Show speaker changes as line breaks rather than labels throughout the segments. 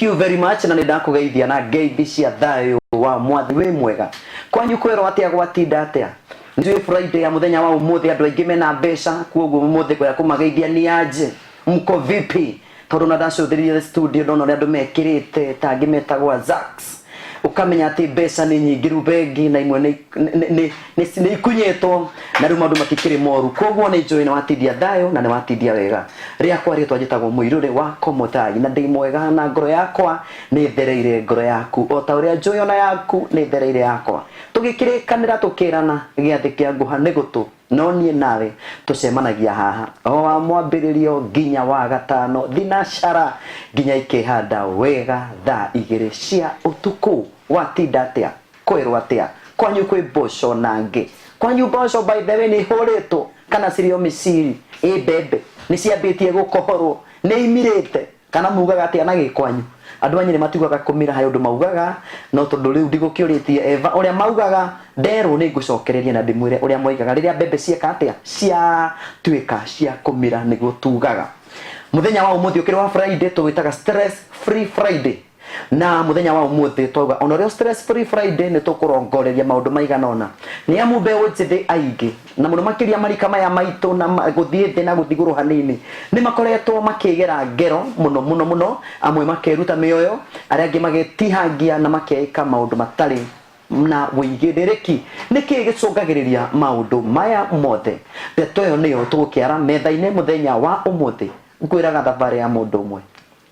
you very much na nindakugeithia na ngeithi cia thayo wa mwathi we mwega kwanyu kwero atia gwatinda atia ndio Friday ya muthenya wa umuthi andu aingi mena mbeca kuoguo umuthi kwa kumageithia ni aje mko vipi tondu na ndacuthiririe studio ndono ria andu mekirite tangi metagwa Zax ukamenya ati mbeca ni nyingi rubengi na imwe ni ikunyetwo na riu maundu matikiri moru koguo ni joy na watindia thayo na ni watindia wega ria kwa ria twajitagwo muirure wa Komuthai na ndi mwega na ngoro yakwa ni thereire ngoro yaku o ta uria joy ona yaku ni thereire yakwa tugikirikanira tukirana giathi kia nguha ni gutu no nie nawe tucemanagia haha o wa mwambiririo ginya wa gatano thinacara ginya ikihanda wega thaa 2 cia utuku watinda atia kwirwo atia kwanyu kwi mboco nange kwanyu mboco by the way ni horeto kana cirio miciri bebe ni ciambitie gukohorwo ni imirite kana mugaga atia na gikwanyu andu anyi ni matugaga kumira hayo ndu maugaga no tondu riu ndigukiuritie Eva uria maugaga nderu ni ngucokereria na ndimwire uria moigaga riria bebe cieka atia cia tuika cia kumira niguo tugaga muthenya wa umuthi ukiri wa Friday tuwitaga stress free Friday na muthenya wa umuthi toga onorio stress free Friday ni tukurongoreria maundu maiganona ni amube wote aingi na muno makiria marika maya maito na guthiete na guthiguru hanini ni makoretwo makigera ngero muno amwe makeruta mioyo aria angi magetihangia na makeika maundu matari na wigidereki niki gicungagiriria maundu maya mothe ndeto yo niyo tugukiara metha-ine muthenya wa umuthi ngwiraga thabari ya mundu umwe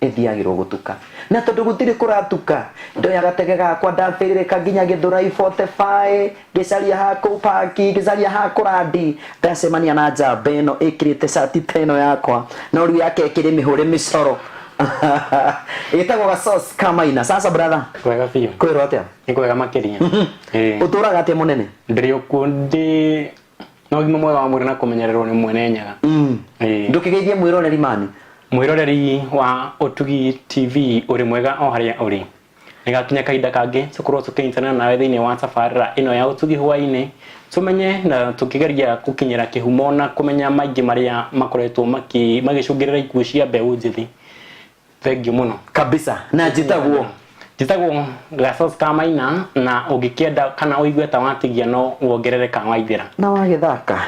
ethiagirwo gutuka na tondu gutiri kuratuka ndoya gatege gakwa ndafirire kaginya githurai 45 gicaria haku paki gicaria haku radi ndacemania na njamba ino ikirite shati teno yakwa na uri yake ikiri mihure micoro itagwo ga sauce kama ina sasa brother
kwega fiyo
kwero atia
ni kwega makiria
uturaga atia munene
ndiri ukundi no gimo mwega wa mwiri na kumenyererwo ni mwene nyaga
ndukigeithie mwiroreri mani
mwiroreri wa Otugi TV uri mwega o haria uri nigakinya kaida kangi cukuru tukinyitana nawe thiini wa safarira ino ya Otugi hwaine tumenye na tukigeria kukinyira kihumo na kumenya maingi maria makoretwo magicungirira ikuo cia mbeu njithi thengiu muno
kabisa na njitagwo
gasos kama ina na ugikienda kana uigue ta watigia no wongerere ka waithira
na wagithaka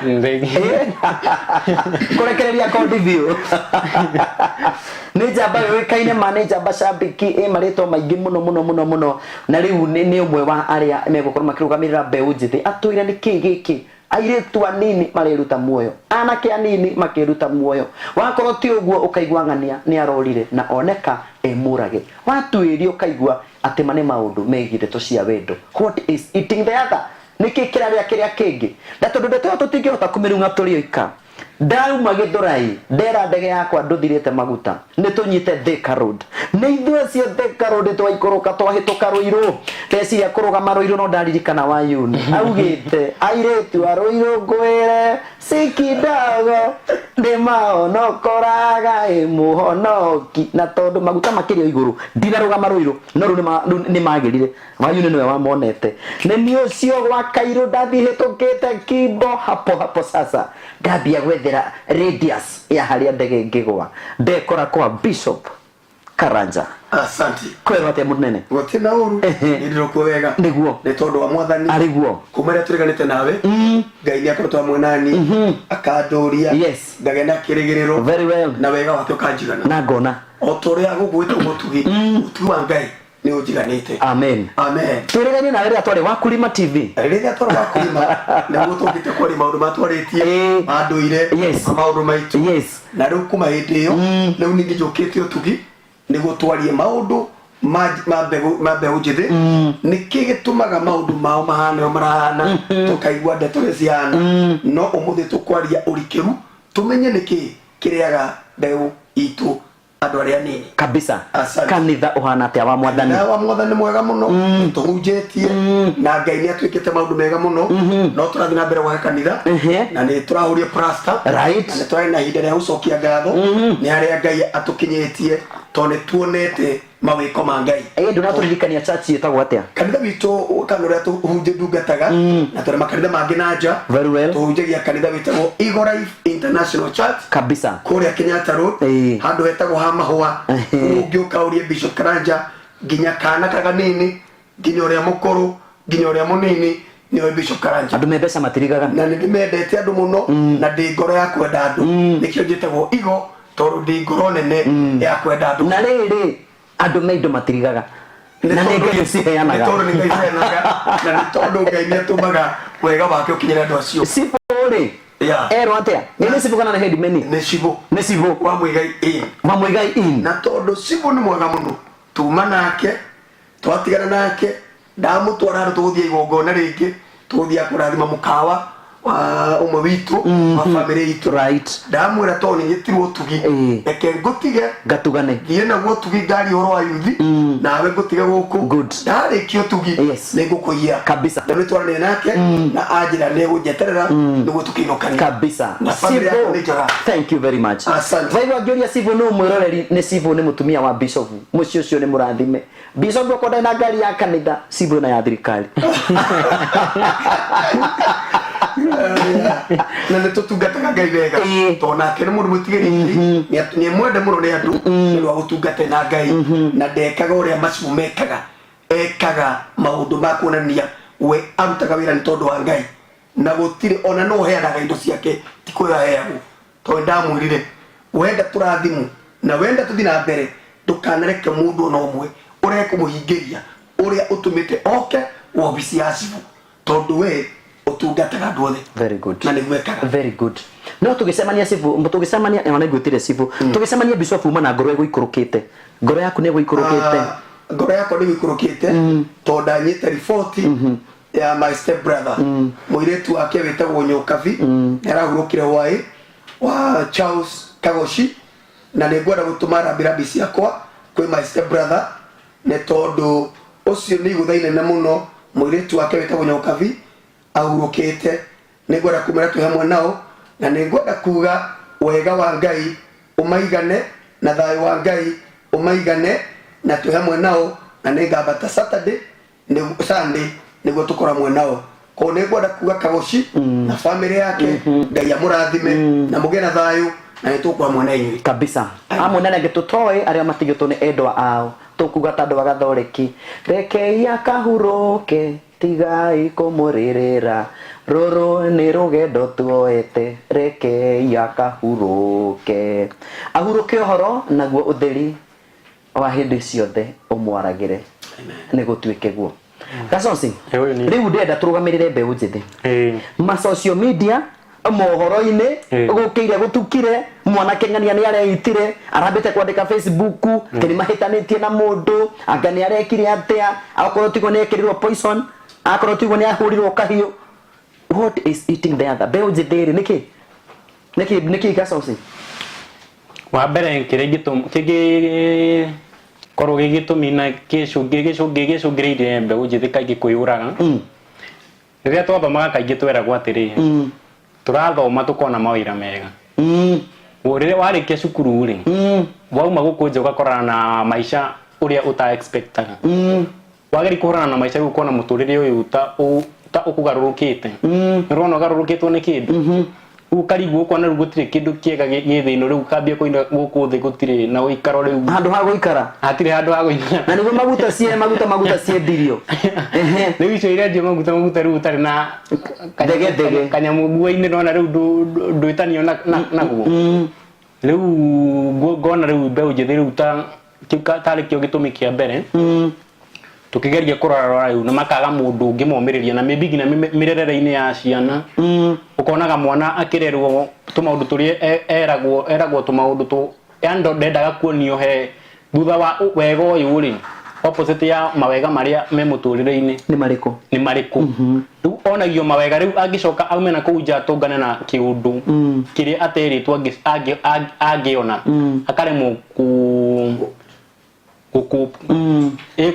kurekereria code view ni njamba wikaine manager bashabiki marito maingi muno na riu ni umwe wa aria megukorwo makirugamirira mbeu njithi atwire ni kigiki airetu anini mareruta muoyo anake anini makiruta muoyo wakorwo ti uguo ukaigwa ngania ni arorire na oneka emurage watuirio kaigwa ati mane maundu megire to cia wendo what is eating the other nikikira kiria kingi ndatondu ndeto tutingihota kumirunga turi oika ndauma githurai ndera ndege yakwa nduthirite maguta nitunyite Thika Road ni ithue cio Thika Road twaikoroka twahituka Ruiru teciria kurugama Ruiru no ndaririkana wa yuni augite airetu aruiru ngwire sikidago ndimao koraga imuhonoki na tondu maguta makirio iguru ndinarugama Ruiru no ni magirire wa yuni niwe wamonete ni ni ucio gwa Kairu ndathihitukite Kibo hapo sasa ndambia gwethera radius ya haria ndege ngigwa ndekora kwa Bishop Karanja
asante
kwero atia munene
gotina uru ndiroko wega
niguo
ni tondu wa mwathani
ariguo
kumere turiganite nawe ngai ni akorotwa mwenani akandoria
yes
ndagenda kirigiriro
very well
na wega wake ukanjigana
na ngona
otoria gugwita Mutugi utuwa ngai ni ujiganite
amen turegani na rĩrĩa twari Wakulima TV
rĩrĩa twari Wakulima na gutungite kwari maundu matwarĩtie anduire maundu maitu na rĩu kuma hĩndĩ ĩyo rĩu ningĩ njũkĩte Otugi nĩ gũtwarie maundu ma mbegu njithi nĩkĩ gĩtũmaga maundu mao mahana marahana tukaigua ndeto ciana no ũmũthĩ tukwaria ũrikĩru tumenye nĩkĩ kĩrĩaga mbegu itu andu aria nini
kabisa kanitha uhana atia wa mwathani
mwega muno tuhunjetie na ngai ni atwikite maundu mega muno no turathi na mbere wa kanitha na ni turahuria plaster
right
na twari na hinda ya ucokia ngatho ni aria ngai atukinyetie tone tuonete mawiko mangai
ndonaturikania church yetagwo atia
kanitha witũ kanũrĩa tũhunjataga na tũrĩ makanitha mangĩ na nja
very well
tũhunjagia kanitha wĩtagwo Eagle Life International Church
kabisa
kũrĩa Kenyatta Road handũ hetagwo ha mahũa ũngĩũka ũrie Bishop Karanja nginya kana kaganini nginya ũrĩa mũkũrũ nginya ũrĩa mũnini nĩwe Bishop Karanja
andũ mbeca matirigaga
na nĩndĩmendete andũ mũno na ndĩ ngoro ya kwenda andũ nĩkĩo njĩtagwo Eagle tondũ ndĩ ngoro nene ya kwenda andũ
na rĩrĩ andũ meindo matirigaga na nĩngai ciheanaga
tondũ nĩngai ciheanaga na tondũ Ngai nĩatũmaga wega wake ũkinyĩre andũ acio
sibore ero atia nĩ sibukana na headman nĩ sibo
wa Muigai in na tondũ sibo nĩ mwega mũno tuma nake twatigana nake ndamũtwara tũgũthiĩ igongona rĩngĩ tũgũthiĩ kũrathima mũkawa wa umwe witũ wa family itu
right
ndamwĩra to nĩ nyetirwo tugi reke ngũtige
gatugane
thiĩ naguo tugi ngari horo wa yuthi nawe ngũtige gũkũ ndarĩkio tugi nĩ ngũkũgia
kabisa
nĩ twaranĩria nake na anjĩra nĩ gũnjeterera nĩguo tũkĩinũkania
kabisa
Sivo
thank you very much vaigua ngĩũria Sivo nĩ mwĩroreri nĩ Sivo nĩ mũtumia wa Bishop mũciĩ ũcio nĩ mũrathime Bishop ũkonda na ngari ya kanitha Sivo na ya thirikari
na nĩ tũtungataga Ngai wega tondũ nake nĩ mũndũ mũtigĩrĩire nĩ mwende mũno nĩ andũ nĩ wa gũtungata na Ngai na ndekaga ũrĩa macio mekaga ekaga maũndũ ma kuonania we arutaga wĩra nĩ tondũ wa Ngai na gũtirĩ ona no heanaga indo ciake ti kũrĩa heagwo tondũ ndamwĩrire wenda tũrathimu na wenda tũthiĩ na mbere ndũkanareke mũndũ ona ũmwe ũrĩa kũmũhingĩria ũrĩa ũtũmĩte oke wabici ya Sivo tondũ we utungataga andũ othe
very good
na nĩgwekaga
very good no tũgĩcemania Sivo tũgĩcemania ona ngwĩtire Sivo tũgĩcemania Bishop uma na ngoro ĩgũikũrũkĩte ngoro yaku nĩ ĩgũikũrũkĩte
ngoro yakwa nĩ ĩgũikũrũkĩte tondũ ndanyita riboti ya my step brother mũirĩtu wake wĩtagwo Nyokabi nĩarahurũkire hwaĩ wa Charles Kagoshi na nĩngwenda gũtũma rambirambi ciakwa kwĩ my step brother nĩ tondũ ũcio nĩ igũtha inene mũno mũirĩtu wake wĩtagwo Nyokabi ahurũkĩte nĩngwenda kumĩra twĩ hamwe nao na nĩngwenda kuga wega wa Ngai ũmaigane na thayũ wa Ngai ũmaigane na twĩ hamwe nao na nĩngambata Sunday nĩguo tũkora hamwe nao ko nĩngwenda kuga Kagoshi na family yake Ngai amũrathime na mũgĩe na thayũ na nĩtũkũra hamwe na inyuĩ
kabisa amwe na nake tũtoĩ arĩa matigĩtwo nĩ endwa ao tũkuga tandũ wa gathoreki rekei akahurũke tigai kũmũrĩrĩra rũrũ nĩ rũgendo tuoete rekei akahurũke ahurũke ũhoro naguo ũtheri wa hĩndĩ ciothe ũmwaragĩre nĩ gũtuĩke guo Gaconci rĩu ndenda tũrũgamĩrĩre mbeũ njĩthĩ ma social media mohoro-inĩ gũkĩire gũtukire mwanake ng'ania nĩ areitire arambĩte kwandĩka Facebook kĩrĩ mahĩtanĩtie na mũndũ anga nĩ arekire atĩa akorwo tigwo nĩ ekĩrirwo poison akorwo tigwo nĩ ahũrirwo kahiũ what is eating the other mbeũ njĩthĩ nĩkĩ Gaconci
wa mbere kĩrĩa korwo gĩgĩtũmi na gĩcũngĩrĩirie mbeũ njĩthĩ kaingĩ kwĩyũraga rĩrĩa twathomaga kaingĩ tweragwo atĩrĩ tũrathoma tũkona mawĩra mega rĩrĩa warĩkia cukuru rĩ wauma gũkũ nja ũgakorana na maica ũrĩa ũta-expectaga wageri kũhũrana na maica gũkona mũtũrĩre ũyũ ta ũkũgarũrũkĩte nĩũrona ũgarũrũkĩtwo nĩ kĩndũ ukarigwo ũkona rĩu gũtirĩ kĩndũ kĩega gĩthĩno rĩu kambia kũina gũkũ thĩ gũtirĩ na ũikaro rĩu
handũ ha gũikara
hatirĩ handũ ha gũikara na
nĩguo maguta ciendirio
rĩu icio irendio maguta rĩu ũtarĩ na kanyamũ nguo-inĩ nona rĩu ndwĩtanio naguo rĩu ngona rĩu mbeũ njĩthĩ rĩu tarĩ kĩo gĩtũmi kĩa mbere tukigeria kurara rĩu na makaga mũndũ ũngĩmomĩrĩria na maybe nginya mĩrerere-inĩ ya ciana ukonaga mwana akĩrerwo tũmaũndũ tũrĩa eragwo tũmaũndũ ando ndendaga kuonio he thutha wa wega ũyũ rĩ opposite ya mawega marĩa me mũtũrĩre-inĩ nĩ marĩkũ rĩu onagio mawega rĩu angĩcoka aume na kũu nja atũngane na kĩũndũ kĩrĩa aterĩtwo angĩona akaremwo gukupu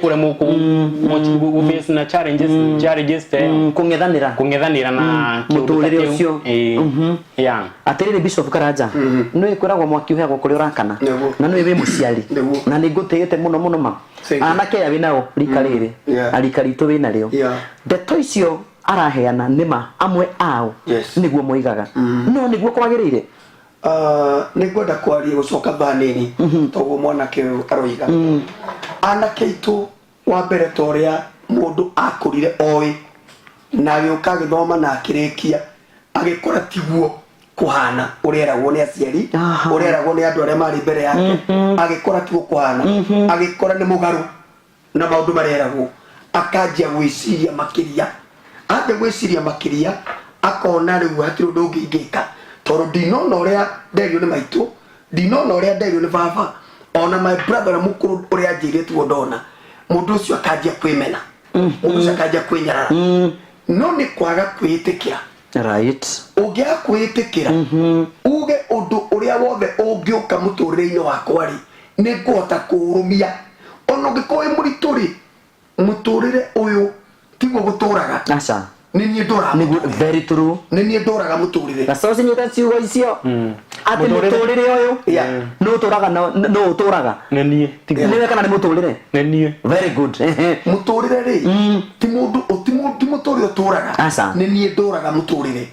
kure muku face na challenges te kungethanira na
muturire ucio
ya
atirire Bishop Karanja no ikoragwo mwaki uheagwo kuri urakana na no iwe muciari na ningutiyete muno ma anake ya binao rika riri arika ritu wina rio ndeto icio araheana nima amwe ao niguo moigaga no niguo kwagirire
nigwenda kwaria gucoka banini toguo mwanake aroiga anake itu wa mbere toria mundu akurire oi na gioka githoma na akirikia agikora tiguo kuhana ureragwo ni aciari ureragwo ni andu aria mari mbere yake agikora tiguo kuhana agikora ni mugaru na maundu mareragwo akanjia gwiciria makiria ande gwiciria makiria akona riu hatiru ndungingika toro dinona uria nderio ni maitu dinona uria nderio ni baba ona my brother na mukuru uria njiritwo ndona mundu ucio akanjia kwimena mundu ucio akanjia kwinyarara no ni kwaga kwitikira
right
ugia kwitikira uge undu uria wothe ungiuka muturire-ini wakwa ri ni ngota kurumia ono gikoe murituri muturire uyu tiguo guturaga
acha
nini ndora
very true
nini ndoraga muturire
gasoci nyita ciugo icio ati muturire uyu no turaga no uturaga
nini
niwe kana ni muturire
nini
very good
muturire ri ti mundu ti muturire uturaga nini ndoraga muturire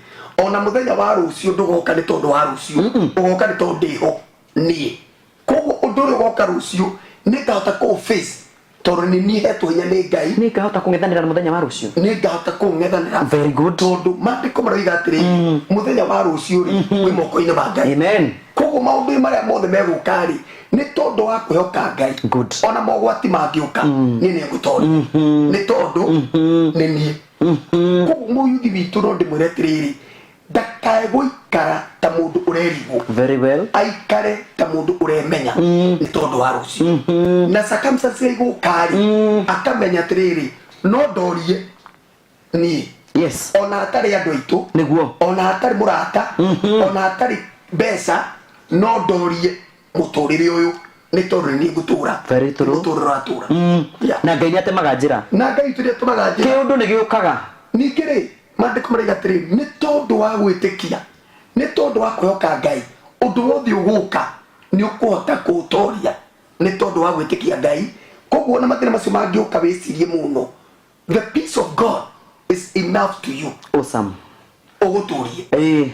ona muthenya wa rucio ndugoka ni tondu wa rucio ugoka ni tondu ho ni koguo undu uri goka rucio ni ngahota ku face toro ni hetwo hinya ni Ngai
ni ngahota kungethanira na muthenya wa rucio
ni ngahota kungethanira
very good
tondu mandiko maroiga atiri muthenya wa rucio ri wi moko-ini ma Ngai
amen
koguo maundu maria mothe megukari ni tondu wa kwihoka Ngai ona mogwati mangiuka ni ni ngutori ni tondu ni ni koguo muyuthi witu no ndimwire atiriri ndakae guikara ta mundu urerigwo
very well
aikare ta mundu uremenya ni tondu wa rucio na circumstances igukari akamenya atiriri no ndorie ni
yes
ona atari andu aitu
niguo
ona atari murata ona atari mbeca no ndorie muturire uyu ni tondu ni gutura
very true
muturire atura
na Ngai ni atemaga njira
na Ngai turi atemaga njira
kiundu ni giukaga
ningire mandiko mareiga atiri ni tondu wa gwitikia ni tondu wa kwihoka Ngai undu wothe uguka ni ukuhota kuutoria ni tondu wa gwitikia Ngai koguo na mathina macio mangiuka wicirie muno the peace of God is enough to you
awesome
uguturie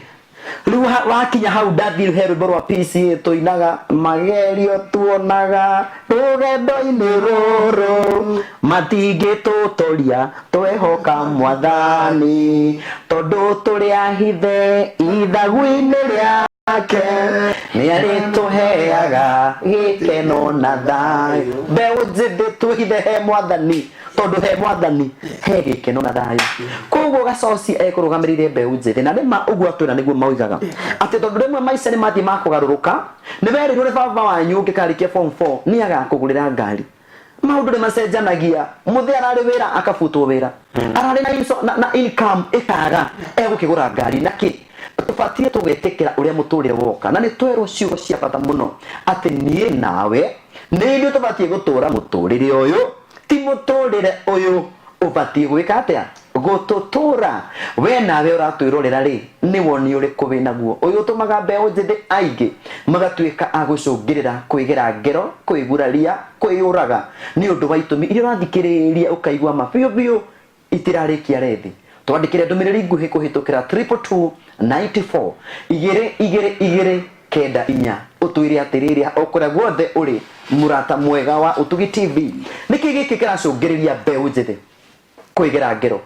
riu wakinya hau ndathi he rwimbo rwa peace tuinaga magerio tuonaga rugendo-ini ruru matingitutoria twehoka mwathani tondu turi ahithe ithagu-ini riake ni arituheaga gikeno na thayu mbeu njithĩ twĩhithe he mwathani tondu he mwathani he gikeno na thayu koguo gacoci ekurugamirire mbeu njithĩ na nima uguo atwira niguo mauigaga ati tondu rimwe maica ni mathii makugaruruka ni werirwo ni baba wanyu ngikarikia form 4 ni agakugurira ngari maundu ni macenjanagia muthia arari wira akabutwo wira arari na income ikaga egukigura ngari naki tubatie tugetekera uria muturire woka na ni twerwo ciugo cia bata muno ati nie nawe ni tubatie gutura muturire uyu ti muturire uyu ubatie gwika atia gututura we nawe uratwirorera ri ni woni uriku winaguo uyu tumaga mbeu njithi aingi magatuika agucungirira kwigera ngero kwiguraria kwiyuraga ni undu wa itumi iria urathikiriria ukaigwa mabiu itirarikia rethi twandikire ndumiriri nguhi kuhitukira 22294 igire kenda inya utwire atiriri okora guothe uri murata mwega wa Utugi TV niki giki kiracungiriria mbeu njithi kwigera ngero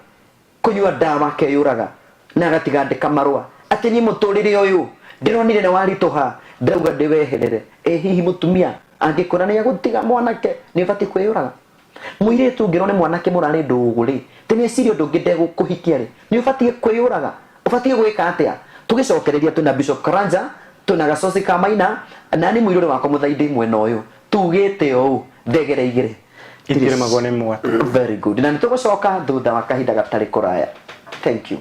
kunyua dawa keyuraga na gatigandika marua ati ni muturire uyu ndironire na warituha ndauga ndiweherere hihi mutumia angikora ni agutiga mwanake ni bati kwiyuraga muiritu ngirone mwanake murari nduguri tene sirio ndungide gukuhikia ri ni bati kwiyuraga ubati gwika atia tugicokereria tuna Bishop Karanja tuna gacoci ka Maina na ni muirore wako muthaidi mwena uyu tugite u ndegere igire
itire magone mwa
very good na nitugucoka thutha wa kahinda gatari kuraya thank you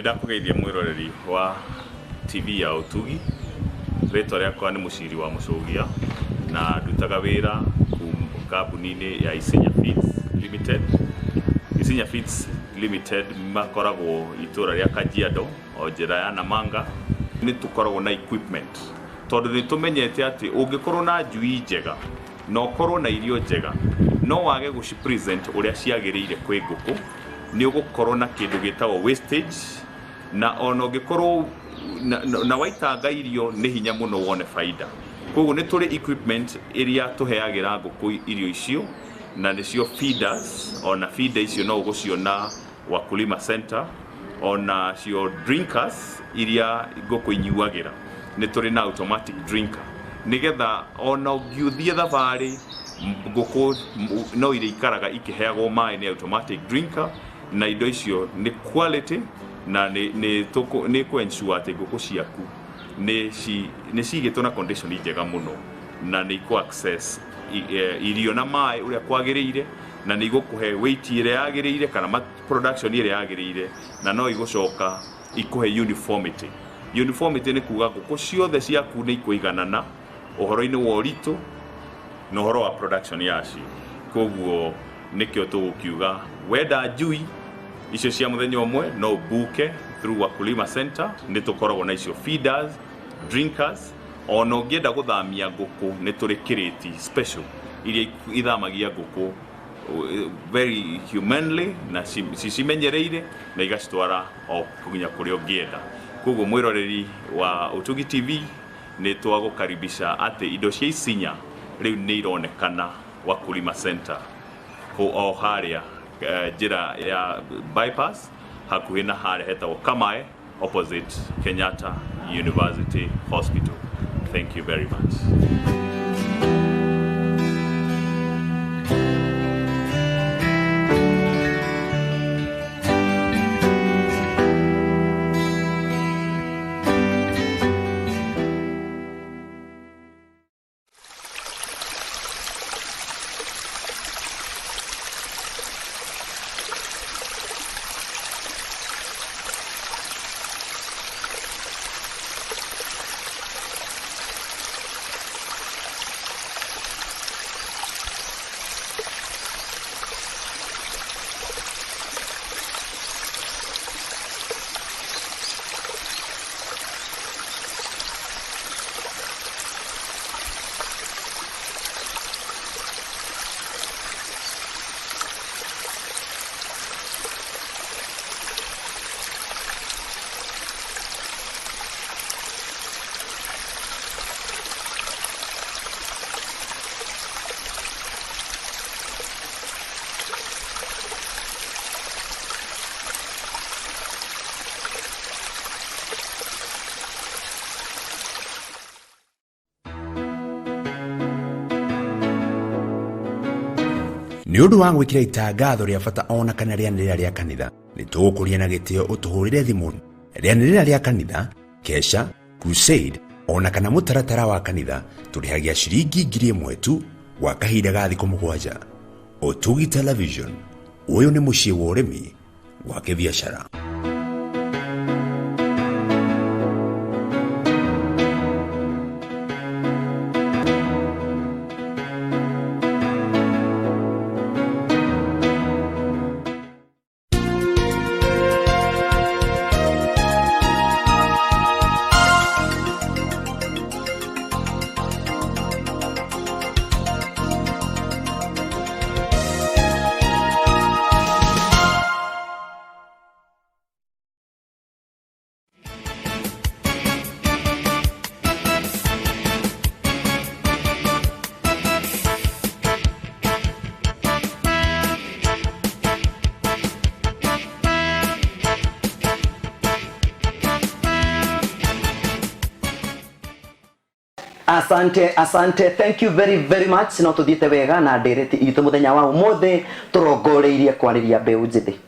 Ndakugeithia mwiroreri wa TV ya Utugi. Rĩtwa rĩakwa nĩ Mũciri wa Mũcũgia na ndutaga wĩra kambuni-inĩ ya Isinya Feeds Limited. Isinya Feeds Limited makoragwo itũra rĩa Kajiado o njĩra ya Namanga. Nĩ tũkoragwo na equipment tondũ nĩ tũmenyete atĩ ũngĩkorwo na njui njega na ũkorwo na irio njega no wage gũci present ũrĩa ciagĩrĩire kwĩ ngũkũ nĩ ũgũkorwo na kĩndũ gĩtagwo wastage na ona ũngĩkorwo na waitanga irio nĩ hinya mũno wone faida. Koguo nĩ tũrĩ equipment ĩrĩa tũheagĩra ngũkũ irio icio na nĩcio feeders. Ona feeder icio no ũgũciona Wakulima Center. Ona cio drinkers iria ngũkũ inyuagĩra nĩ tũrĩ na automatic drinker nĩgetha ona ũngĩũthiĩ thabarĩ ngũkũ no irĩikaraga ikĩheagwo maĩ nĩ automatic drinker na indo icio nĩ quality na nĩ ku-ensure atĩ ngũkũ ciaku nĩ cigĩtwo na condition njega mũno na nĩ ku-access irio na maĩ ũrĩa kwagĩrĩire na nĩ igũkũhe weight ĩrĩa yagĩrĩire kana production ĩrĩa yagĩrĩire na no igũcoka ikũhe uniformity. Uniformity nĩ kuga ngũkũ ciothe ciaku nĩ ikũiganana ũhoro-inĩ wa ũritũ na ũhoro wa production yacio. Koguo nĩkĩo tũgũkiuga wenda njui icio cia mũthenya ũmwe no buke through Wakulima Center. Nĩ tũkoragwo na icio feeders, drinkers. Ona ũngĩenda gũthamia ngũkũ nĩ tũrĩ kirĩti special iria ithamagia ngũkũ very humanly na cimenyereire na igacitwara o nginya kũrĩa ũngĩenda. Koguo mwiroreri wa Utugi TV nĩ twagũkaribisha atĩ indo cia Isinya rĩu nĩ ironekana Wakulima Center o harĩa njĩra ya bypass hakuhĩ na harĩa hetagwo Kamae opposite Kenyatta University Hospital. Thank you very much.
Nĩ ũndũ wa gwĩkĩra itangatho rĩa bata ona kana rĩanĩrĩra rĩa kanitha nĩ tũgũkũria na gĩtĩo ũtũhũrĩre thimũ. Rĩanĩrĩra rĩa kanitha, kesha, crusade ona kana mũtaratara wa kanitha tũrĩhagia ciringi 1,000 tu gwa kahinda ga thikũ 7. Utugi Television, ũyũ nĩ mũciĩ wa ũrĩmi wa kĩbiacara.
Asante, thank you very much. No tuthiete wega na ndireti itu muthenya wa umuthi turongoreirie kwariria mbeu njithi.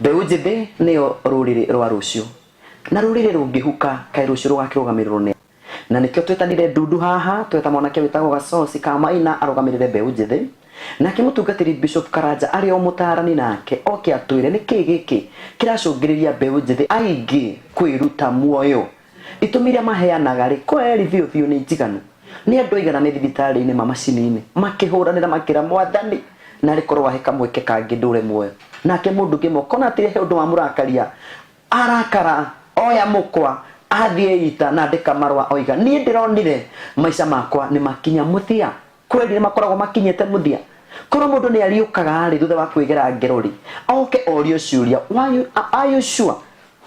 Mbeu njithi niyo ruriri rwa rucio na ruriri rungihuka kai rucio rugakirugamirirwo ne na nikio twetanire Ndudu haha tweta mwanake witagwo Gacoci Kamaina arugamirire mbeu njithi nake mutungatiri Bishop Karanja ari o mutarani nake oke atwire ni kigiki kiracungiriria mbeu njithi aingi kwiruta muoyo itumire maheanaga ri kweli biu ni njiganu ni andu igana ni thibitari ni mamacini makihuranira makira mwathani na rikorwo waheka mweke kangi ndure muoyo nake mundu ngimo kona atire he undu wa murakaria arakara oya mukwa athie ita na ndika marwa oiga ni ndironire maica makwa ni makinya muthia kweli ni makoragwo makinyete muthia koro mundu ni ariukaga ari thutha wa kwigera ngerori oke orio ciuria why are you sure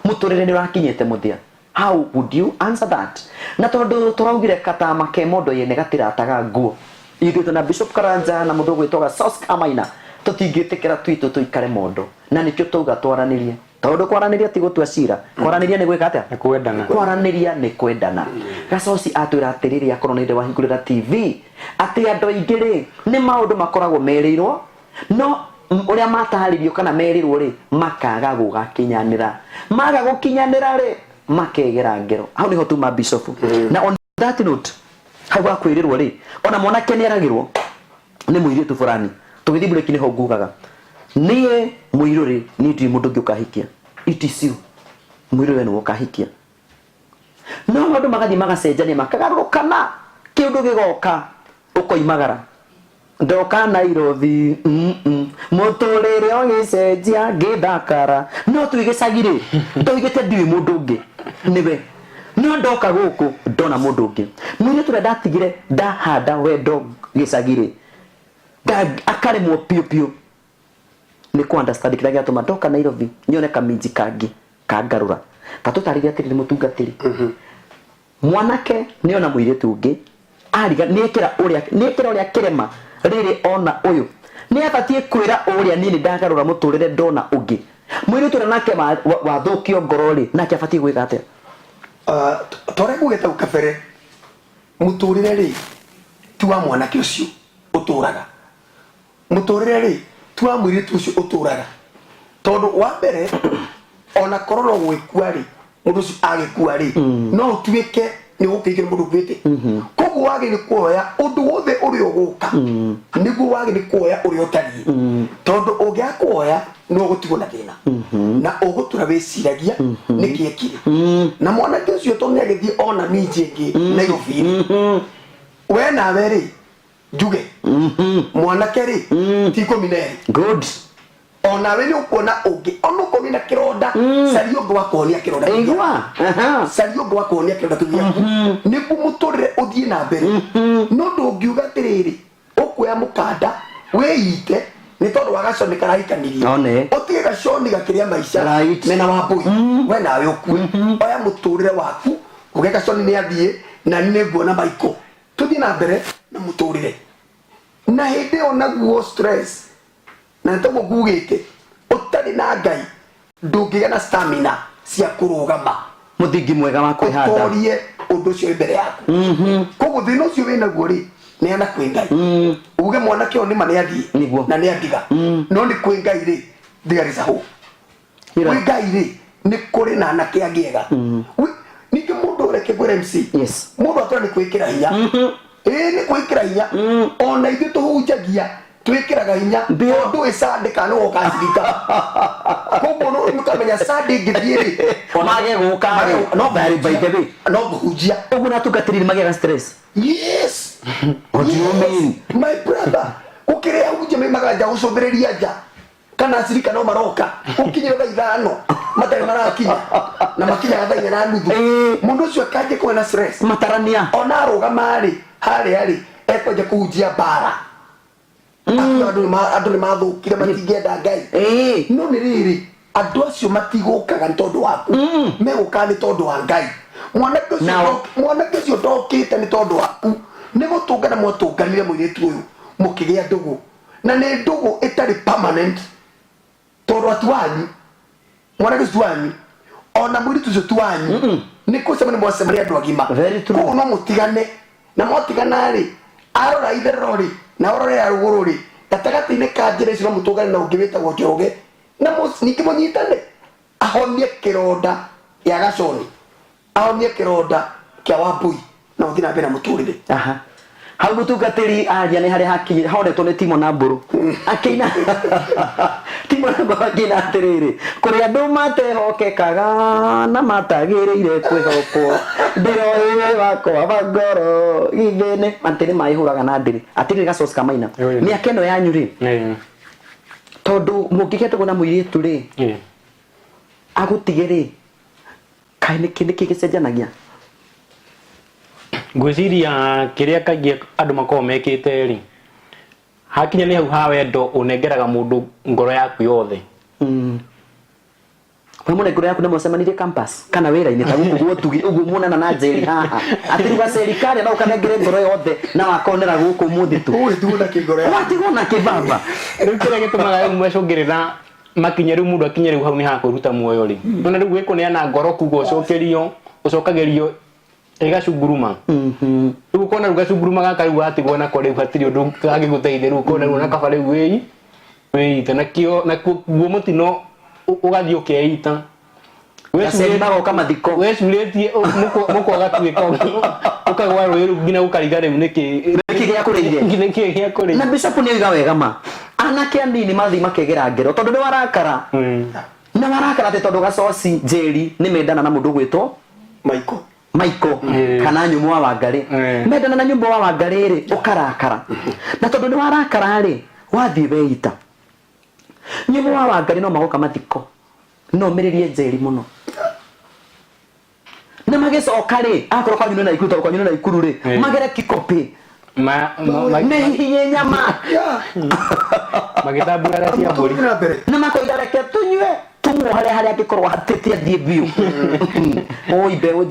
muturire ni rakinyete muthia how would you answer that na tondu turaugire kata make mondo yene gatirataga nguo ithu tuna Bishop Karanja na mundu gwitoga Sauce Kamaina tutingitikira twitu tuikare mondo na nikyo tuga twaranirie tondu kwaraniria ti gutua cira kwaraniria ni gwika atia
kwendana
kwaraniria ni kwendana Gacoci atwira atiriri akorwo ni ndewa hingurira TV ati andu aingiri ni maundu makoragwo merirwo no uria mataharirio kana merirwo ri makaga gugakinyanira maga gukinyanira ri makegera ngero hau niho tuma Bishop na on that note hau akwirirwo ri ona mwana kene aragirwo ni muiri tu fulani tugithibule kine ho ngugaga nie muiruri ni ndi mundu ngiukahikia itisiu muiruri ni wokahikia no andu magathi magacenjania makagarukana kiundu gigoka ukoimagara ndoka Nairobi muturire ogicenjia ngithakara no twigicagire tuigite ndiwi mundu ngi niwe no ndoka guku ndona mundu ngi mwire tura ndatigire ndahanda wendo gicagire akaremwo piu piu ni ku understand kira gya tuma ndoka Nairobi nyone kaminji kangi kangarura tatutariria atiri mutungatiri mwanake niona muire tungi ariga niekira uria kirema riri ona uyu ni abatie kwira uria nini ndagarura muturire ndona ungi mwire tura nake wathukio ngorori nake abatie gwika atia
tore gugeta ukabere muturire ri tuwa mwanake ucio uturaga muturire ri tuwa mwire tucio uturaga tondu wa mbere ona kororo gwikua ri mundu ucio agikua ri no tuike ni gukigire mundu gwite koguo wage ni kuoya undu wothe uri uguka niguo wage ni kuoya uri utari tondu ungiakuoya no gutigwo na thina na ugutura wiciragia nikiekire na mwanake ucio tondu agithie ona miji ingi Nairobi we nawe ri njuge mwanake ri ti komineri
good
ona we ni ukona ungi ono ko wina kironda sario ngwa konia kironda
igwa
sario ngwa konia kironda tugia ni kumuturire uthie na mbere no ndungiuga tiriri ukuya mukanda weite ni tondu wa gaconi karahikanirie utige gaconi gakiria maica mena wambui we nawe ukue oya muturire waku uge gaconi ni athie na ni nguona maiko tuthie na mbere na muturire na hindi ona guo stress na ntogo gugite utari na ngai ndungiga na stamina cia kurugama
muthingi mwega wa kwihanda
utorie undu cio imbere yaku koguo thina ucio wina guo ri ni ana kwi ngai uge mwanake oni mane athie na ni andiga no ni kwi ngai ri thigarica hu kwi ngai ri ni kuri na anake angiega ningi mundu reke gwire MC
yes
mundu atora ni kwikira hinya ni kwikira hinya ona ithu tuhunjagia twikiraga hinya ndu icandika no ukacirika koguo no mukamenya sadi ngithiiri
mage guka no very by the way
no guhunjia
ugu natugatiriri magera stress
yes
what do you mean
my brother ukiria huje magaja ucothiriria nja kana cirika no maroka ukinyira thaa ithano matari marakinya na makinya thaa inya na nuthu mundu ucio kaje kwena stress
matarania
ona arugama ri hari ekwenja kuhunjia bara andu ni mathukire matingienda ngai no ni riri andu acio matigukaga ni tondu waku meguka ni tondu wa ngai mwanake ucio ndokite ni tondu waku ni gutungana mwatunganire muiritu uyu mukigia ndugu na ni ndugu itari permanent tondu atuanyu mwanake ucio wanyu ona muiritu ucio tuanyu ni kusema ni mwasemaria andu agima koguo no mutigane na mwatigana ri arora itherero ri na orore ya rugururi tatagati-ini ka njira icio mutungane na ungiwita gwo Njoroge na ningĩ mũnyitane ahonie kĩronda ya gaconi ahonie kĩronda kĩa Wambui na ũthiĩ na mbere na mũtũrĩre
hau mutungatiri aria ni hari haki horetwo ni Timo na Mburu akina Timo na Mburu akina atiriri kuri andu matehokekaga na matagiriire kwihokwo ndiroire wakwa bagoro githene atiri maihuraga na ndiri atiri gacoci kamaina ni akeno yanyu ri tondu mungikete na muiritu ri agutigiri kai ni kicenjanagia
ngwiciria kiria kaingi andu makoo mekite ri hakinya ni hau ha wendo unengeraga mundu ngoro yaku yothe
Pamone ngoro yaku na mucemanirie campus kana wira-ini ta guku gutugi ugu munana na njeri haha atiruga serikali na ukanengere ngoro yothe na wakonera guku muthi tu
na kigoro
ya watigona kibaba
riu kiria gitumaga mwecungirira makinya riu mundu akinya riu hau ni ha kuruta muoyo ri nona riu gwikuneana ngoro kugo ucokagerio egacunguruma riu kona ruga cunguruma gaka riu watigwo na kore batiri undu gagiguteithia riu kona riu na kabare wei tenakio na guo mutino ugathii ukeita
wesulimaga kamathiko
wesulitie muko gatwika ukagwa rwiru ngina ukariga riu niki
gya kuriire
niki gya kuriire
na bishop ni oiga wega ma anake anini mathi makegera ngero tondu ni warakara na warakara ati tondu gacoci njeri ni mendana na mundu gwitwo Maiko kana nyumu wa Wangari mendana na nyumba wa Wangari ri ukarakara na tondu ni warakara ri wathi weita nyumu wa Wangari no magoka mathiko no miririe njeri muno na magicoka ri akoro kwa nyuna na ikuru tondu kwa nyuna na ikuru ri magere kikopi mehiye nyama
magitambura cia mburi
na makoiga reke tunywe tumuhare akikorwo hatete athie biu oi beu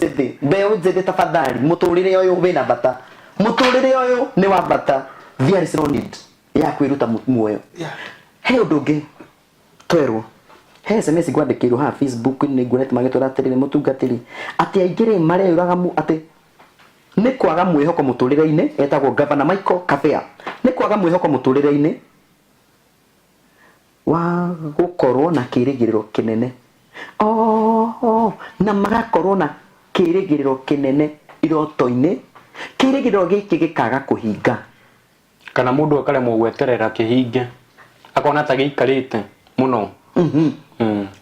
njede tafadhali muturire uyu wina bata muturire uyu ni wa bata there is no need ya kwiruta muoyo he unduge twerwo he SMS gwandikirwo ha Facebook ni ngurete magitwara atirire mutungatiri ati aingire mareyuraga mu ati ni kwaga mwihoko muturire-ini etagwo Governor Michael Kafea ni kwaga mwihoko muturire-ini wa gukorwo na kirigiriro kinene na magakorwo na kirigiriro kinene iroto-ini kirigiriro giki gikaga kuhinga
kana mundu akaremwo gweterera kihinge akona ta giikarite muno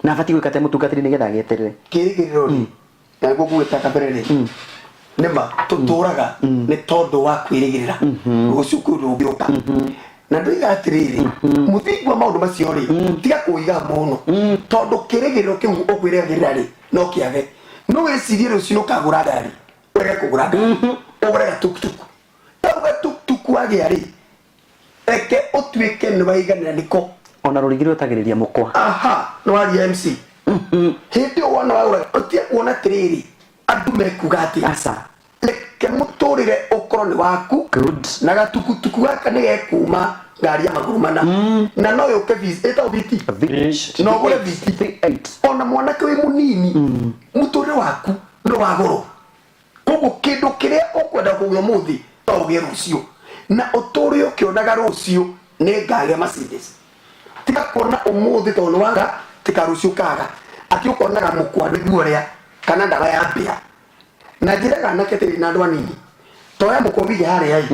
na bati gwikate mutungatiri nigetha geterere
kirigiriro ri na gugwita kaberere nema tuturaga ni tondu wa kwirigirira gucukuru ngioka na ndoiga atiriri muthingwa maundu macio ri tiga kuiga muno tondu kirigiriro kiu ukwirigirira ri no kiage no wecirie rucio ukagura ngari urege kugura ngari urega tuktuku tauga tuktuku agia ri reke utwike ni waiganira niko
ona rurigiro utagiriria mukwa
no ari MC hindi wana waura utia kuona tiriri andu mekuga ati
asa
reke muturire ukoro ni waku na gatukutuku gaka ni gekuma ngari ya maguru mana na no yoke visa eta obiti no gure visa ona mwanake we munini muturire waku no wagoro kogo kindu kiria ukwenda kugyo muthi to gye rucio na uturi ukionaga rucio ni ngari ya Mercedes tika kona umuthi to no wanga tika rucio kaga ati ukonaga mukwa niguo ria kana ndawa ya mbia na njiraga na ketiri na ndwa nini toya mukobi yare ai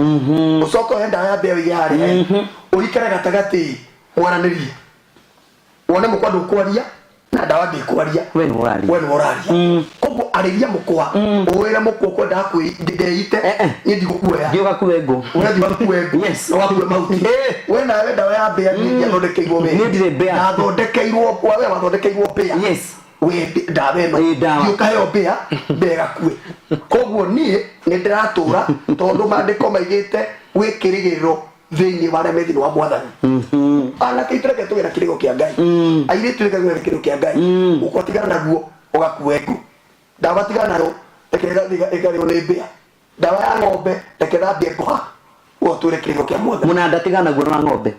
usoko enda ya mbia yare ai uikara gatagati mwaraniri wona mukwado kwaria na ndawa ndikwaria
we ni moraria
kogo ariria mukwa uwira mukwa ko ndakwi ndeite ni ndigukuya
ndio kuwengo
urathi wakuwengo
yes
no wakuwe mauti we na we ndawa ya mbia ni thondekeirwo we
ni ndire mbia
na thondekeirwo kwa we wathondekeirwo mbia
yes
we ndawe no yukayo mbia mbega kue koguo nie ni ndiratura tondu mandiko maigite wikirigiriro thiini wa remethi wa mwathani ana kiitreke tugira kirigo kia ngai aire tuika tugira kirigo kia ngai ukotigana naguo ugakuengu ndawa tigana ro tekera igari ne mbia ndawa ya ng'ombe tekera mbia kwa woture kirigo kia mwathani
munanda tigana naguo na ng'ombe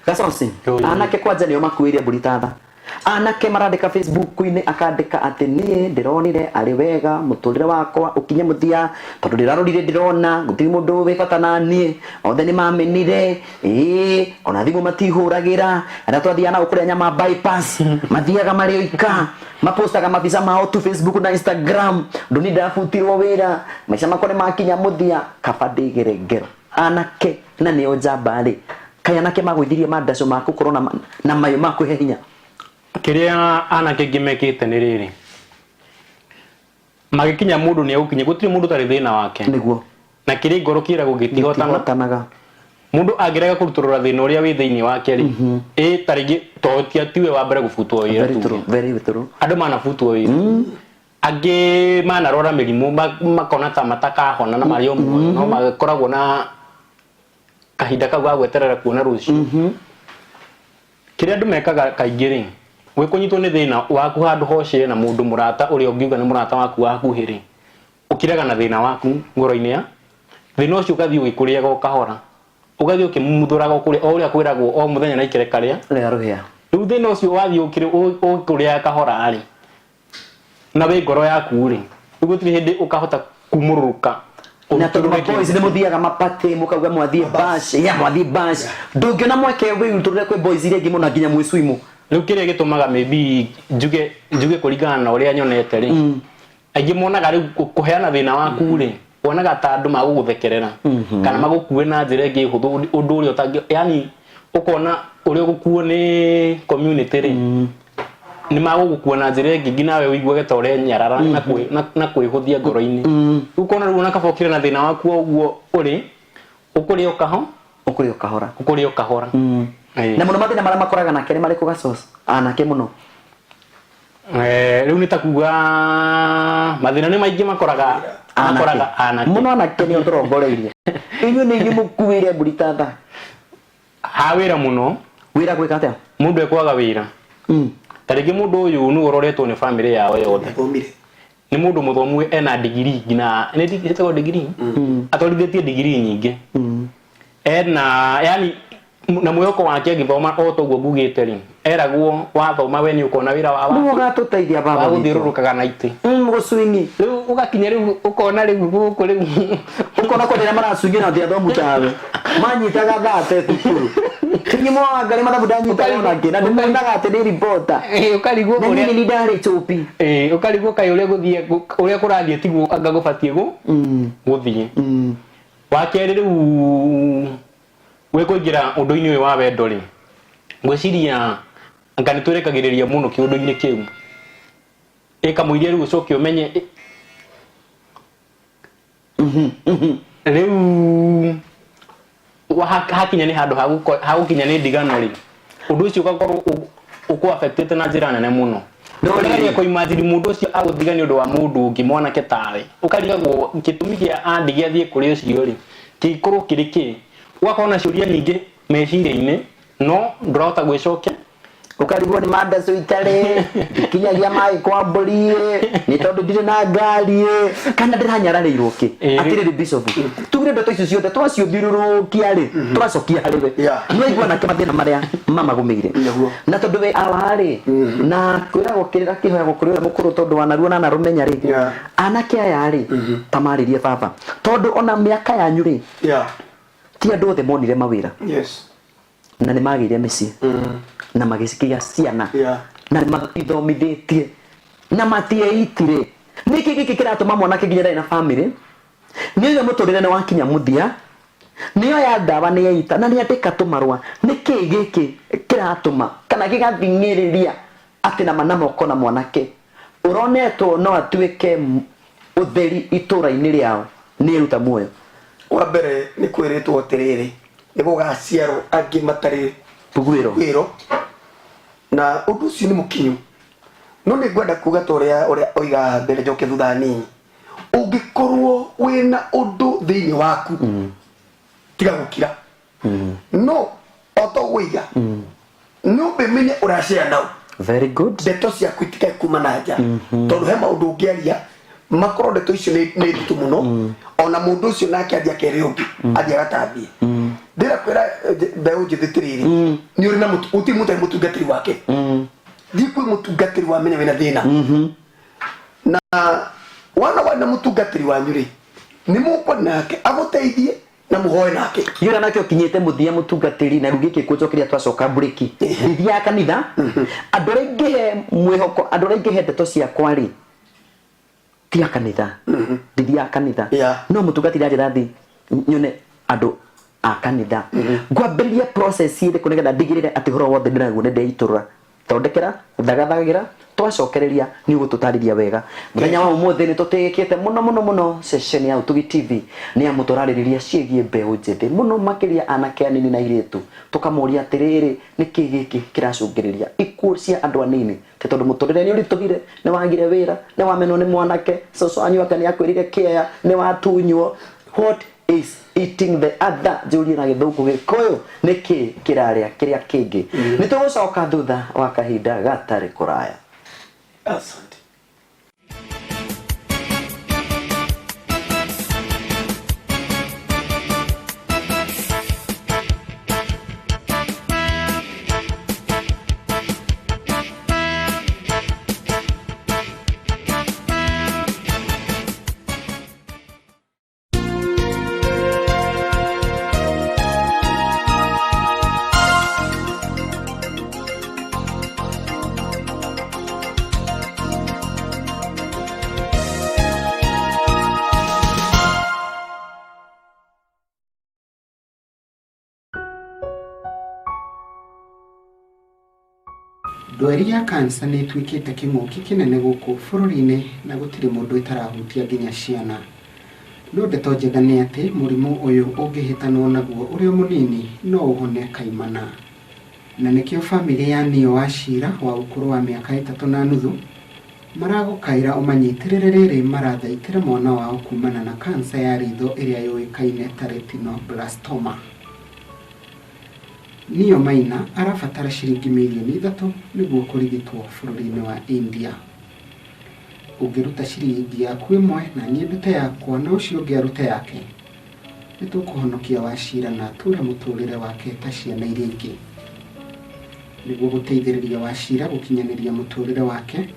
gacoci anake kwanja nio makuiria mburitatha anake marandika Facebook-ini akandika ati nie ndironire ari wega muturire wakwa ukinye muthia tondu ndirarorire ndirona gutiri mundu wi bata na nie othe ni mamenire ona thimu matihuragira ara twathiana ukuria nyama bypass mathiaga mari oika mapostaga mabica mao tu Facebook na Instagram nduni ndafutirwo wira maisha makore makinya muthia kaba ndigere ngero anake na neo njamba ri kai anake magwithirie mandaco maku korona na mayo makuhe hinya
kiria anake ngimekite ni riri magikinya mundu ni agukinya gutiri mundu tari thina wake
niguo
na kiri ngoro kira gugitihotanaga mundu agiraga kuruturura thina uria wi thiini wake ri tarigi totia tiwe wa mbere gufutwo wira
very true
andu manafutwo wira age manarora mirimu makona ta matakahona na mario no makoragwo na kahinda kau ga gweterera kuona rucio kiria andu mekaga kaingĩ ri we kunyitwo ni thina waku handu hocie na mundu murata uria ungiuga ni murata waku waku hiri ukiraga na thina waku ngoro-ini ya thina ucio ugathii ugikuriaga ukahora ugathii ukimumuthuraga uria kwiragwo o muthenya na ikere karia
ruhia
riu thina ucio wathii ukuriaga kahora ri na we ngoro yaku ri gutiri hindi ukahota kumururuka
na tondu boys ni muthiaga mapate mukauga mwathie bash ya mwathie bash ndungiona mweke we uturire kwe boys iria ngimo na nginya mwiswimu
riu kiria gitumaga maybe njuge kuringana na uria nyonete ri aingi monaga riu kuheana thina waku ri wonaga ta andu maguguthekerera kana magukue na njira ingi huthu undu uria utangi yani ukona uria gukuo ni community ri ni magugukua na njira ingi ngina we wiguage ta uria nyarara na kwihuthia ngoro-ini ukona riu nakabokire na thina waku uguo uri ukuri ukahora
na muno mathina maria makoraga nake ni mariko gacoci anake muno
riu ni takuga mathina ni maingi makoraga anake
muno anake ni utorongoreirie inyu ni inyu mukuire mburitata
ha wira muno
wira gwika atia
mundu ekwaga wira tariki mundu uyu nu uroretwo ni family yao yothe ni mundu muthomu ena degree ngina ni digitego degree atwarithitie degree nyingi ena yani na mweko wake ngithoma o toguo mbugite ri eragwo wathoma we ni ukona wira wa
ndu gatuteithia baba
guthirurukaga na iti
guswingi
riu ugakinya riu ukona riu guku riu
ukona ko ndira maraswingi na ndia thomu tawe manyitaga thate tukuru kinyi mwa ngari mathabu ndanyita ona ngina ndimunaga ati ni reporter
ukarigwo
uria ni ndari chopi
ukarigwo kai uria guthie uria kurathie tiguo anga gubatie guthie wakeri riu we kuingira undu-ini uyu wa wendo ri ngwiciria anga ni turekagiriria muno kiundu-ini kiu ikamuiria riu ucoke umenye riu hakinya ni handu hagukinya ni ndigano ri undu ucio ugakorwo uku affected na njira nene muno ndoria ko imagine mundu ucio aguthiga undu wa mundu ungi mwanake tawe ukarigagwo gitumi kia andigia thie kuri ucio ri kikorwo kiriki wakona ciuria nyingi meciria-ini no ndurahota gwicokia
ukarigwo ni mandaco itare kinyagia mai kwa mburi ni tondu ndire na ngari kana ndiranyararirwo ki atiriri bishop tugire ndeto icio ciothe twaciuthirurukia ri twacokia hari we no igwa na kemathina maria mamagumire na tondu we awari na kwiragwo kirira kihoyagwo kuri we mukuru tondu wanaruona na rumenya ri anake aya ri tamaririe baba tondu ona miaka yanyu ri ti andu othe monire mawira na ni magire micii na magicikia ciana na maithomithitie na matieitire niki giki kiratuma mwanake nginya na family niyo muturire ni wakinya muthia niyo ya ndawa ni yaita na ni andika tumarwa niki giki kiratuma kana gigathingiriria ati na manamoko na mwanake uronetwo no atuike utheri itura-ini riao ni ruta muoyo
wa mbere ni kwiritwo atiriri ni gugaciarwo angi matari
bugwiro
na undu ucio ni mukinyu no ni ngwenda kuga ta uria oiga mbere njoke thutha nini ungikorwo wina undu thiini waku tiga gukira no oto wiga no bimenye urashare nao
very good
ndeto ciaku itikae kuma na nja tondu he maundu ungiaria makorwo ndeto icio ni nditu muno ona mundu ucio nake athia kere ungi athia gatambie ndira kwira mbeu njithitiriri ni uri na uti mutai mutungatiri wake thiku mutungatiri wa menya wina thina na wana mutungatiri wanyu ri ni muko nake aguteithie na muhoe nake
yura nake ukinyete muthia mutungatiri na rugike kucokeria twacoka break thithia kanitha andu aingi mwihoko andu aingi ndeto cia kwari tia kanitha thithia kanitha no mutungatiri ajira thi nyone andu a kanitha ngwamberia process ile kunegenda ndigirire ati horo wothe ndiraguo ndeitura tondekera thagathagira twacokereria ni gututariria wega muthenya wa umuthi ni tutigikite muno session ya Utugi TV ni amutorariria ciegie mbeu njethi muno makiria anake anini na iritu tukamuria atiriri niki giki kiracungiriria ikuo cia andu anini tondu muturire ni urituhire ni wagire wira ni wamenwo ni mwanake soso anyuaka ni akwirire kia ni watunywo what is eating the other juri na githuku gikoyo niki kiraria kiria kingi ni tugucoka thutha wa kahinda gatari kuraya.
Asante.
Ndwari ya kansa nĩ twikite kĩng'ũki kĩnene gũkũ bũrũri-inĩ na gũtirĩ mũndũ itarahutia nginya ciana. No ndeto njega nĩ atĩ mũrimũ ũyũ ũngĩhĩtanwo naguo ũrĩ mũnini no ũhone kaimana. Na nĩkĩo famĩlĩ ya Nio Wachira wa ũkũrũ wa mĩaka 3.5 maragũkaĩra ũmanyitĩrĩre rĩrĩ marathaitĩra mwana wao kumana na kansa ya ritho ĩrĩa yũĩkaine ta retinoblastoma. Nio Maina arabatara ciringi milioni 3 nĩguo kũrigitwo bũrũri-inĩ wa India. Ũngĩruta ciringi yaku ĩmwe na niĩ ndute yakwa na ũcio ũngĩ arute yake, nĩtũkũhonokia Wachira na ature mũtũrĩre wake ta ciana iria ingĩ. Nĩguo gũteithĩrĩria Wachira gũkinyanĩria mũtũrĩre wake,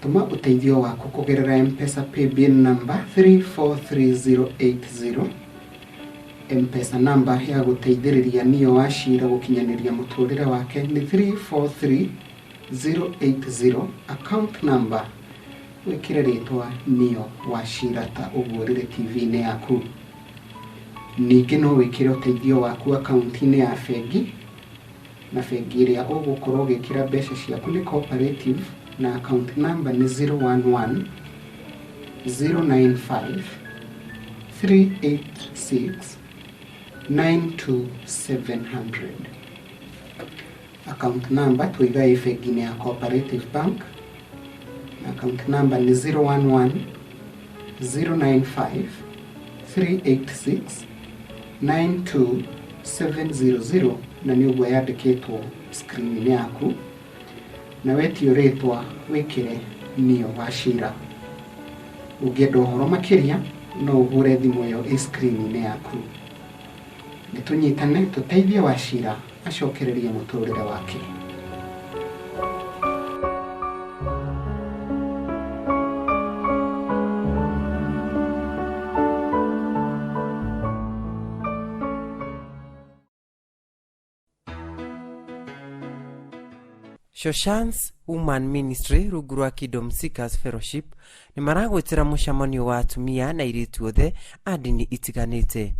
tũma ũteithio waku kũgerera M-Pesa paybill number 343080. M-Pesa number ya gũteithĩrĩria Nio Wachira gũkinyanĩria mũtũrĩre wake ni 343080. Account number wĩkĩre rĩtwa Nio Wachira ta ũguo rĩrĩ TV-inĩ yaku. Ningĩ no wĩkĩre ũteithio waku akaunti-inĩ ya bengi, na bengi ĩrĩa ũgũkorwo ũgĩkĩra mbeca ciaku nĩ cooperative na account number ni 011 095 386 92700. Account number tuiga bengi ya Cooperative Bank. Account number ni 011 095 386 92700 na ni ũguo yandĩkĩtwo screen yaku, na wetio rĩtwa wĩkĩre Nio Wachira. Ũngĩenda ũhoro makĩria no ũhũre thimũ ĩyo screen yaku. Nĩtũnyitane tũteithie Wachira acokererie mũtũrĩre wake.
Shoshan's Woman Ministry rungu rwa Kingdom Seekers Fellowship ni maragwetera mũcemanio wa atumia na airĩtu othe a ndini itiganĩte.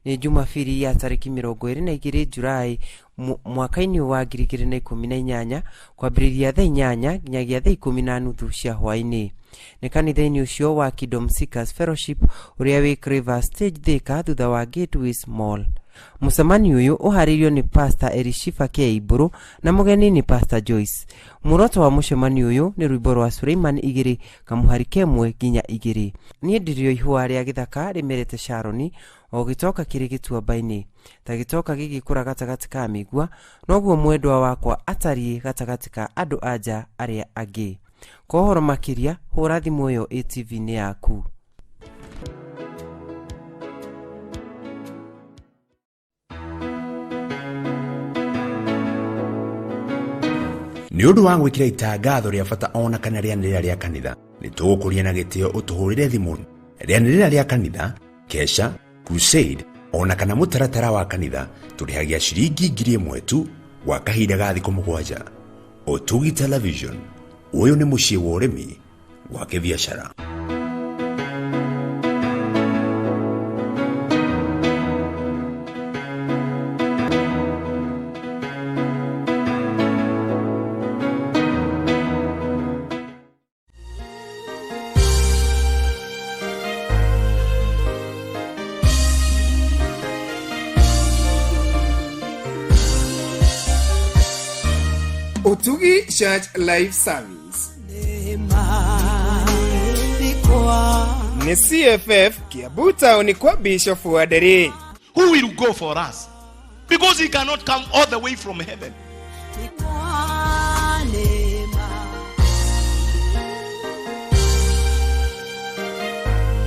Ni Jumapili ya tariki 22 Julai mwaka-inĩ wa 2018 kwambĩrĩria thaa 8 nginyagia thaa 10:30 cia hwaĩ-inĩ. Ni kanitha-inĩ ũcio wa Kingdom Seekers Fellowship ũrĩa wĩ River Stage Thika thutha wa Gateways Mall. Mũcemanio ũyũ ũharĩirio ni Pastor Elishifa Keiburu na mũgeni ni Pastor Joyce. Muoroto wa mũcemanio ũyũ ni rwĩmbo rwa Suleiman 2 kamuhari kemwe nginya 2. Niĩ ndirio ihũa rĩa gĩthaka rĩmerete Sharoni o gĩtoka kĩrĩ gĩtuamba-inĩ. Ta gĩtoka gĩgĩkũra gatagatĩ ka mĩigua, noguo mwendwa wakwa atariĩ gatagatĩ ka andũ anja arĩa angĩ. Kwa ũhoro makĩria hũra thimũ ĩyo TV-inĩ yaku.
Nĩ ũndũ wa gwĩkĩra itangatho rĩa bata ona kana rĩanĩrĩra rĩa kanitha, nĩ tũgũkũria na gĩtĩo ũtũhũrĩre thimũ. Rĩanĩrĩra rĩa kanitha, kesha, crusade, ona kana mũtaratara wa kanitha tũrĩhagia ciringi 1,000 tu gwa kahinda ga thikũ 7. Utugi Television, ũyũ nĩ mũciĩ wa ũrĩmi wa kĩbiacara.
Otugi Church Live Service ni CFF Kiambu Town kwa Bishop Waderi.
Who will go for us? Because he cannot come all the way from heaven.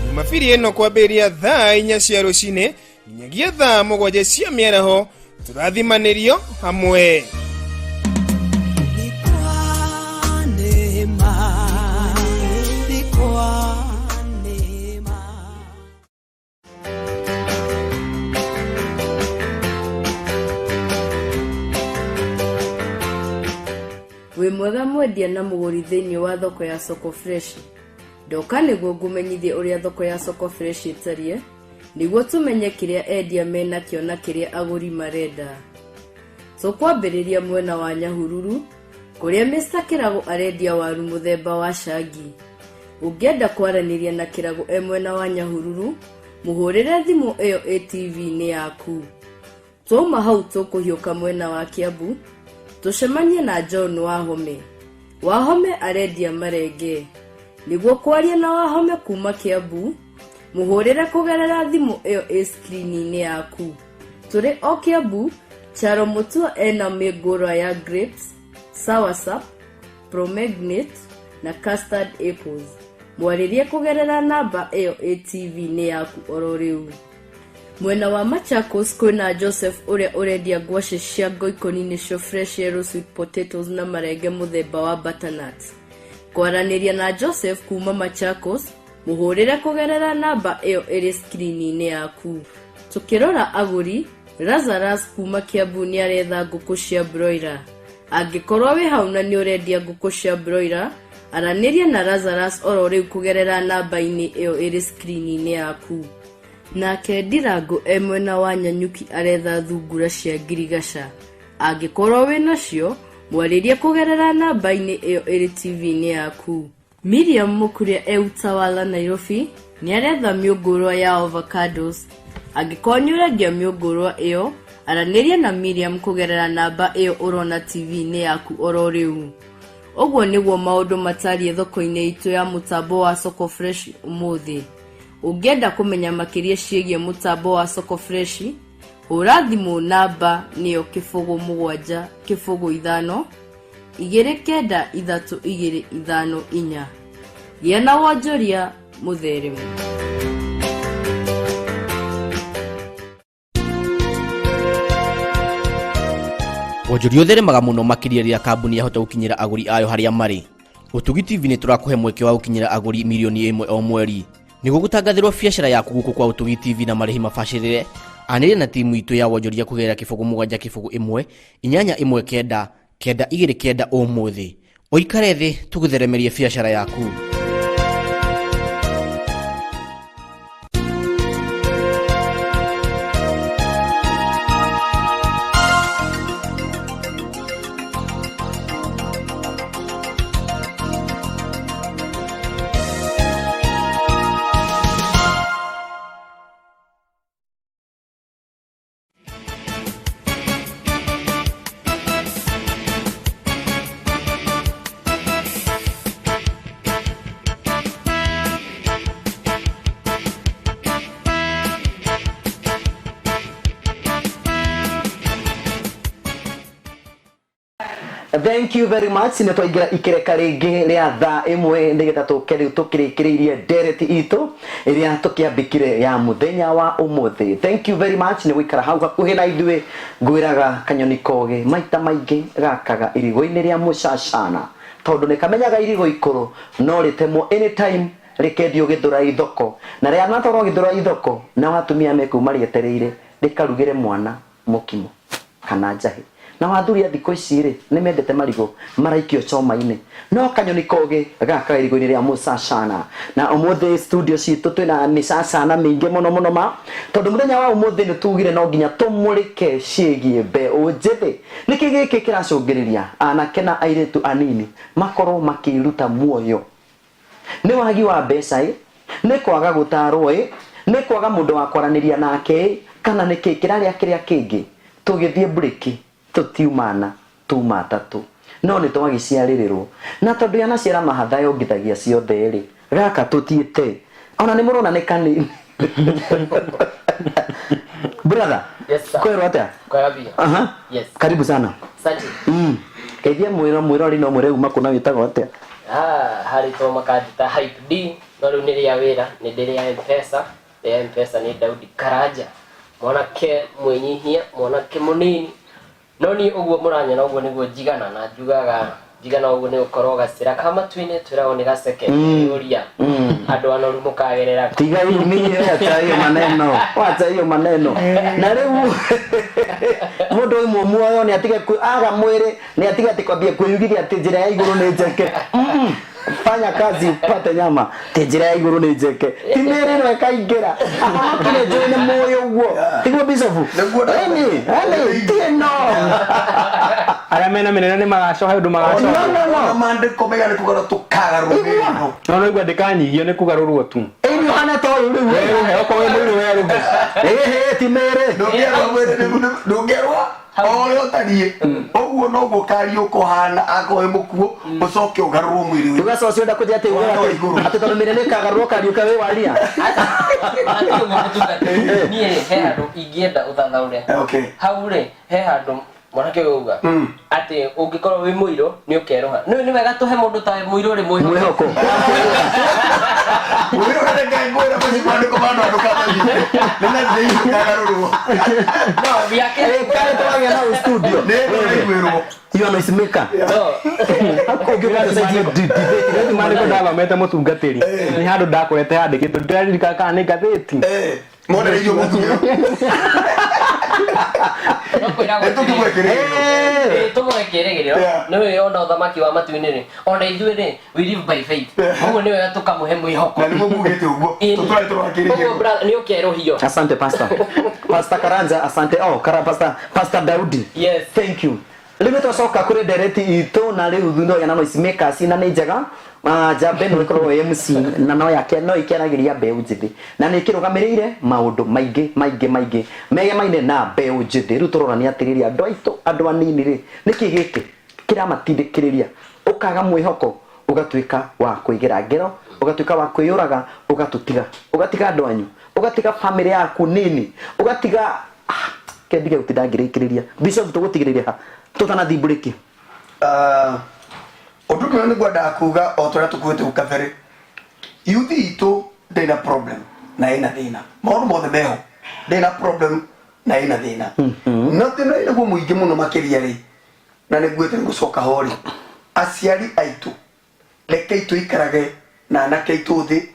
Jumapili eno kwambiria thaa 4 cia rucine nginyagia thaa 7 cia mĩaraho turathimanĩrio hamwe.
We mwega mwendia na muguri thĩinĩ wa thoko ya Soko Fresh. Ndoka nĩguo ngũmenyithie ũrĩa thoko ya Soko Fresh ĩtariĩ, nĩguo tũmenye kĩrĩa endia mena kĩo na kĩrĩa agũri marenda. Tũkwambĩrĩria mwena wa Nyahururu, kũrĩa Mr. Kĩrago arendia waru mũthemba wa Shagi. Ũngĩenda kwaranĩria na Kĩrago mwena wa Nyahururu, mũhũrĩre thimũ ĩyo ATV-inĩ yaku. Twauma hau tũkũhiũka mwena wa Kiambu, tucemanie na John Wahome. Wahome arendia marenge. Nĩguo kwaria na Wahome kuma Kiambu, mũhũrĩre kũgerera thimũ ĩyo screen-inĩ yaku. Tũrĩ o Kiambu, Charo Mutua ena mĩngũrwa ya grapes, soursop, pomegranate na custard apples. Mwarĩrie kũgerera namba ĩyo ATV-inĩ yaku oro rĩu. Mwena wa Machakos kwĩna Joseph ũrĩa ũrendia ngwacĩ cia ngoikoni nĩcio fresh yellow sweet potatoes na marenge mũthemba wa butternut. Kwaranĩria na Joseph kuma Machakos, mũhũrĩre kũgerera namba ĩyo ĩrĩ screen-inĩ yaku. Tukĩrora agũri, Lazarus kuma Kiambu nĩ aretha ngũkũ cia broiler. Angĩkorwo wĩ hau na nĩ ũrendia ngũkũ cia broiler, aranĩria na Lazarus oro rĩu kũgerera namba-inĩ ĩyo ĩrĩ screen-inĩ yaku. Nake Ndirango mwena wa Nyanyuki aretha thungura cia ngirigaca. Angĩkorwo wĩ nacio, mwarĩrie kũgerera namba-inĩ ĩyo ĩrĩ TV-inĩ yaku. Miriam Mũkuria Utawala Nairobi nĩ aretha mĩũngũrwa ya avocados. Angĩkorwo nĩ ũrendia mĩũngũrwa ĩyo, aranĩria na Miriam kũgerera namba ĩyo ũrona TV-inĩ yaku oro rĩu. Ũguo nĩguo maũndũ matariĩ thoko-inĩ itũ ya mũtambo wa Soko Fresh ũmũthĩ. Ũngĩenda kũmenya makĩria ciĩgiĩ mũtambo wa Soko Fresh, hũra thimũ namba nĩyo 07 5 29324. Gĩa na wonjoria mũtheremu.
Wonjoria ũtheremaga mũno makĩria rĩrĩa kambuni yahota gũkinyĩra agũri ayo harĩa marĩ. Ũtugi TV nĩ tũrakũhe mweke wa gũkinyĩra agũri milioni 1 o mweri. Nĩguo gũtangathĩrwo biacara yaku gũkũ kwa Ũtugi TV na marĩhi mabacĩrĩre, anĩrĩra na timu itũ ya wonjoria kũgerera 07 1 919 ũmũthĩ. Ũikare thĩ tũgũtheremerie biacara yaku.
Thank you very much. Nĩ twaingĩra ikereka rĩngĩ rĩa thaa 1 nĩgetha tũkĩrĩkĩrĩirie ndereti itũ ĩrĩa tũkĩambĩkire ya mũthenya wa ũmũthĩ. Thank you very much. Nĩ gũikara hau hakuhĩ na ithuĩ ngwĩraga kanyoni koge maita maingĩ gakaga irigo-inĩ rĩa mũcacana, tondũ nĩ kamenyaga irigo ikũrũ no rĩtemwo anytime rĩkendio gĩthũra ithoko, na rĩa natwarwo gĩthũra ithoko na watumia mekuma rĩetereire rĩkarugĩre mwana mũkimo kana njahi. Na wathuria thikũ ici rĩ nĩ mendete marigo maraikio coma-inĩ, no kanyoni koge gaka irigo-inĩ rĩa mũcacana. Na ũmũthĩ studio citũ twĩna mĩcacana mĩingĩ mũno ma, tondũ mũthenya wa ũmũthĩ nĩ tugire no nginya tũmũrĩke ciĩgiĩ mbeũ njĩthĩ. Nĩkĩ gĩkĩ kĩracũngĩrĩria anake na airĩtu anini makorwo makĩruta muoyo? Nĩ wagi wa mbeca, nĩ kwaga gũtarwo, nĩ kwaga mũndũ wa kwaranĩria nake, kana nĩkĩ kĩrarĩa kĩrĩa kĩngĩ? Tũgĩthiĩ break tutiumana tuma tatu no nĩ twagĩciarĩrĩrwo na tondũ yana ciara mahatha yongithagia ciothe rĩ gaka tũtiĩte ona nĩ mũrona nĩ kanini brother kwero atia
yes
karibu sana
asante
keithia mwĩro rĩ no mwĩreu makuna wĩtagwo atia
hari to makandita hype D no rĩu nĩ rĩa wĩra nĩ ndĩrĩ ya M-Pesa nĩ Daudi Karanja mwanake mwĩnyihia mwanake mũnini no ni ũguo mũranyona ũguo nĩguo njigana na njugaga njigana ũguo nĩ ũkorwo gacira kama twine twĩragwo nĩ gaceke ũria andũ anoru mũkagerera
tiga imie acha hiyo maneno na rĩu mũndũ ũmwe muoyo nĩ atige aga mwĩrĩ nĩ atige ati kwambia kwĩyugithia ati njĩra ya igũrũ nĩ njeke fanya kazi upate nyama tejira ya iguru ni njeke timere no ekaingera akine joine moyo uguo tiguo bisofu eni tieno
ara mena menena ni magacoha undu magacoha
no mande komega ni kugara tukagarurwo
no igwa ndikanyihio ni kugarurwo tu
eni hana to riu
he ko we mwiri weru
timere
ndogerwa oyo tariye oguo no gukari ukohana akoe mukuo ucoke ugarurwo mwiri
tugacocio nda kuthia ati ati tondu mirene kagarurwo kariuka we waria
nie he handu ingienda uthathaure hau ri he handu mwanake uga ati ungikorwo wi muiro ni ukeroha ni wega tuhe mundu ta muiro ri
mwihoko
muiro ri ngangora basi ko bando adukathi nena zai kagarurwo
no biake
kale twagia na studio
ne mwiro
you are noise maker ako gĩũka sasa debate
nĩ mane ko ndathomete mũtungatĩri nĩ handũ ndakorete handĩkĩtwo ndĩraririkana kana nĩ ngathĩti
mona hiyo mũtunyo
tumwekeregerio niwe ona uthamaki wa matu-inĩ ri ona ithuĩ ri we live by faith ũguo nĩ wega tukamuhe mwĩhoko
na nĩguo mugĩte ũguo tutware tũrakĩrĩria
ũguo brother nĩ ũkerohio
asante pastor Karanja asante pastor Daudi
yes
thank you rĩu tũcoka kũrĩ direct itũ na rĩu thuno ya noise makers na nĩ njega Jabe no ikorwo MC na no yake no ikiaragĩria mbeũ njĩthĩ na nĩ kĩrũgamĩrĩire maũndũ maingĩ megemaine na mbeũ njĩthĩ rĩu tũrorania atĩrĩria andũ aitũ andũ anini rĩ nĩkĩ gĩkĩ kĩramatindĩkĩrĩria ũkaga mwĩhoko ũgatuĩka wa kũigĩra ngero ũgatuĩka wa kwĩyũraga ũgatũtiga ũgatiga andũ anyu ũgatiga family yaku nini ũgatiga kendige ũtindangĩrĩkĩrĩria bishop tũgũtigĩrĩria ha tũtanathimbũrĩki
Odu ni gwada kuga otora tukwete ukavere yuthi ito ndena problem na ina thina maundu mothe meho ndena problem na ina thina nothing no ina muingi muno makiria ri na ni gwete gucoka hori aciari aitu leke itu ikarage na anake itu thi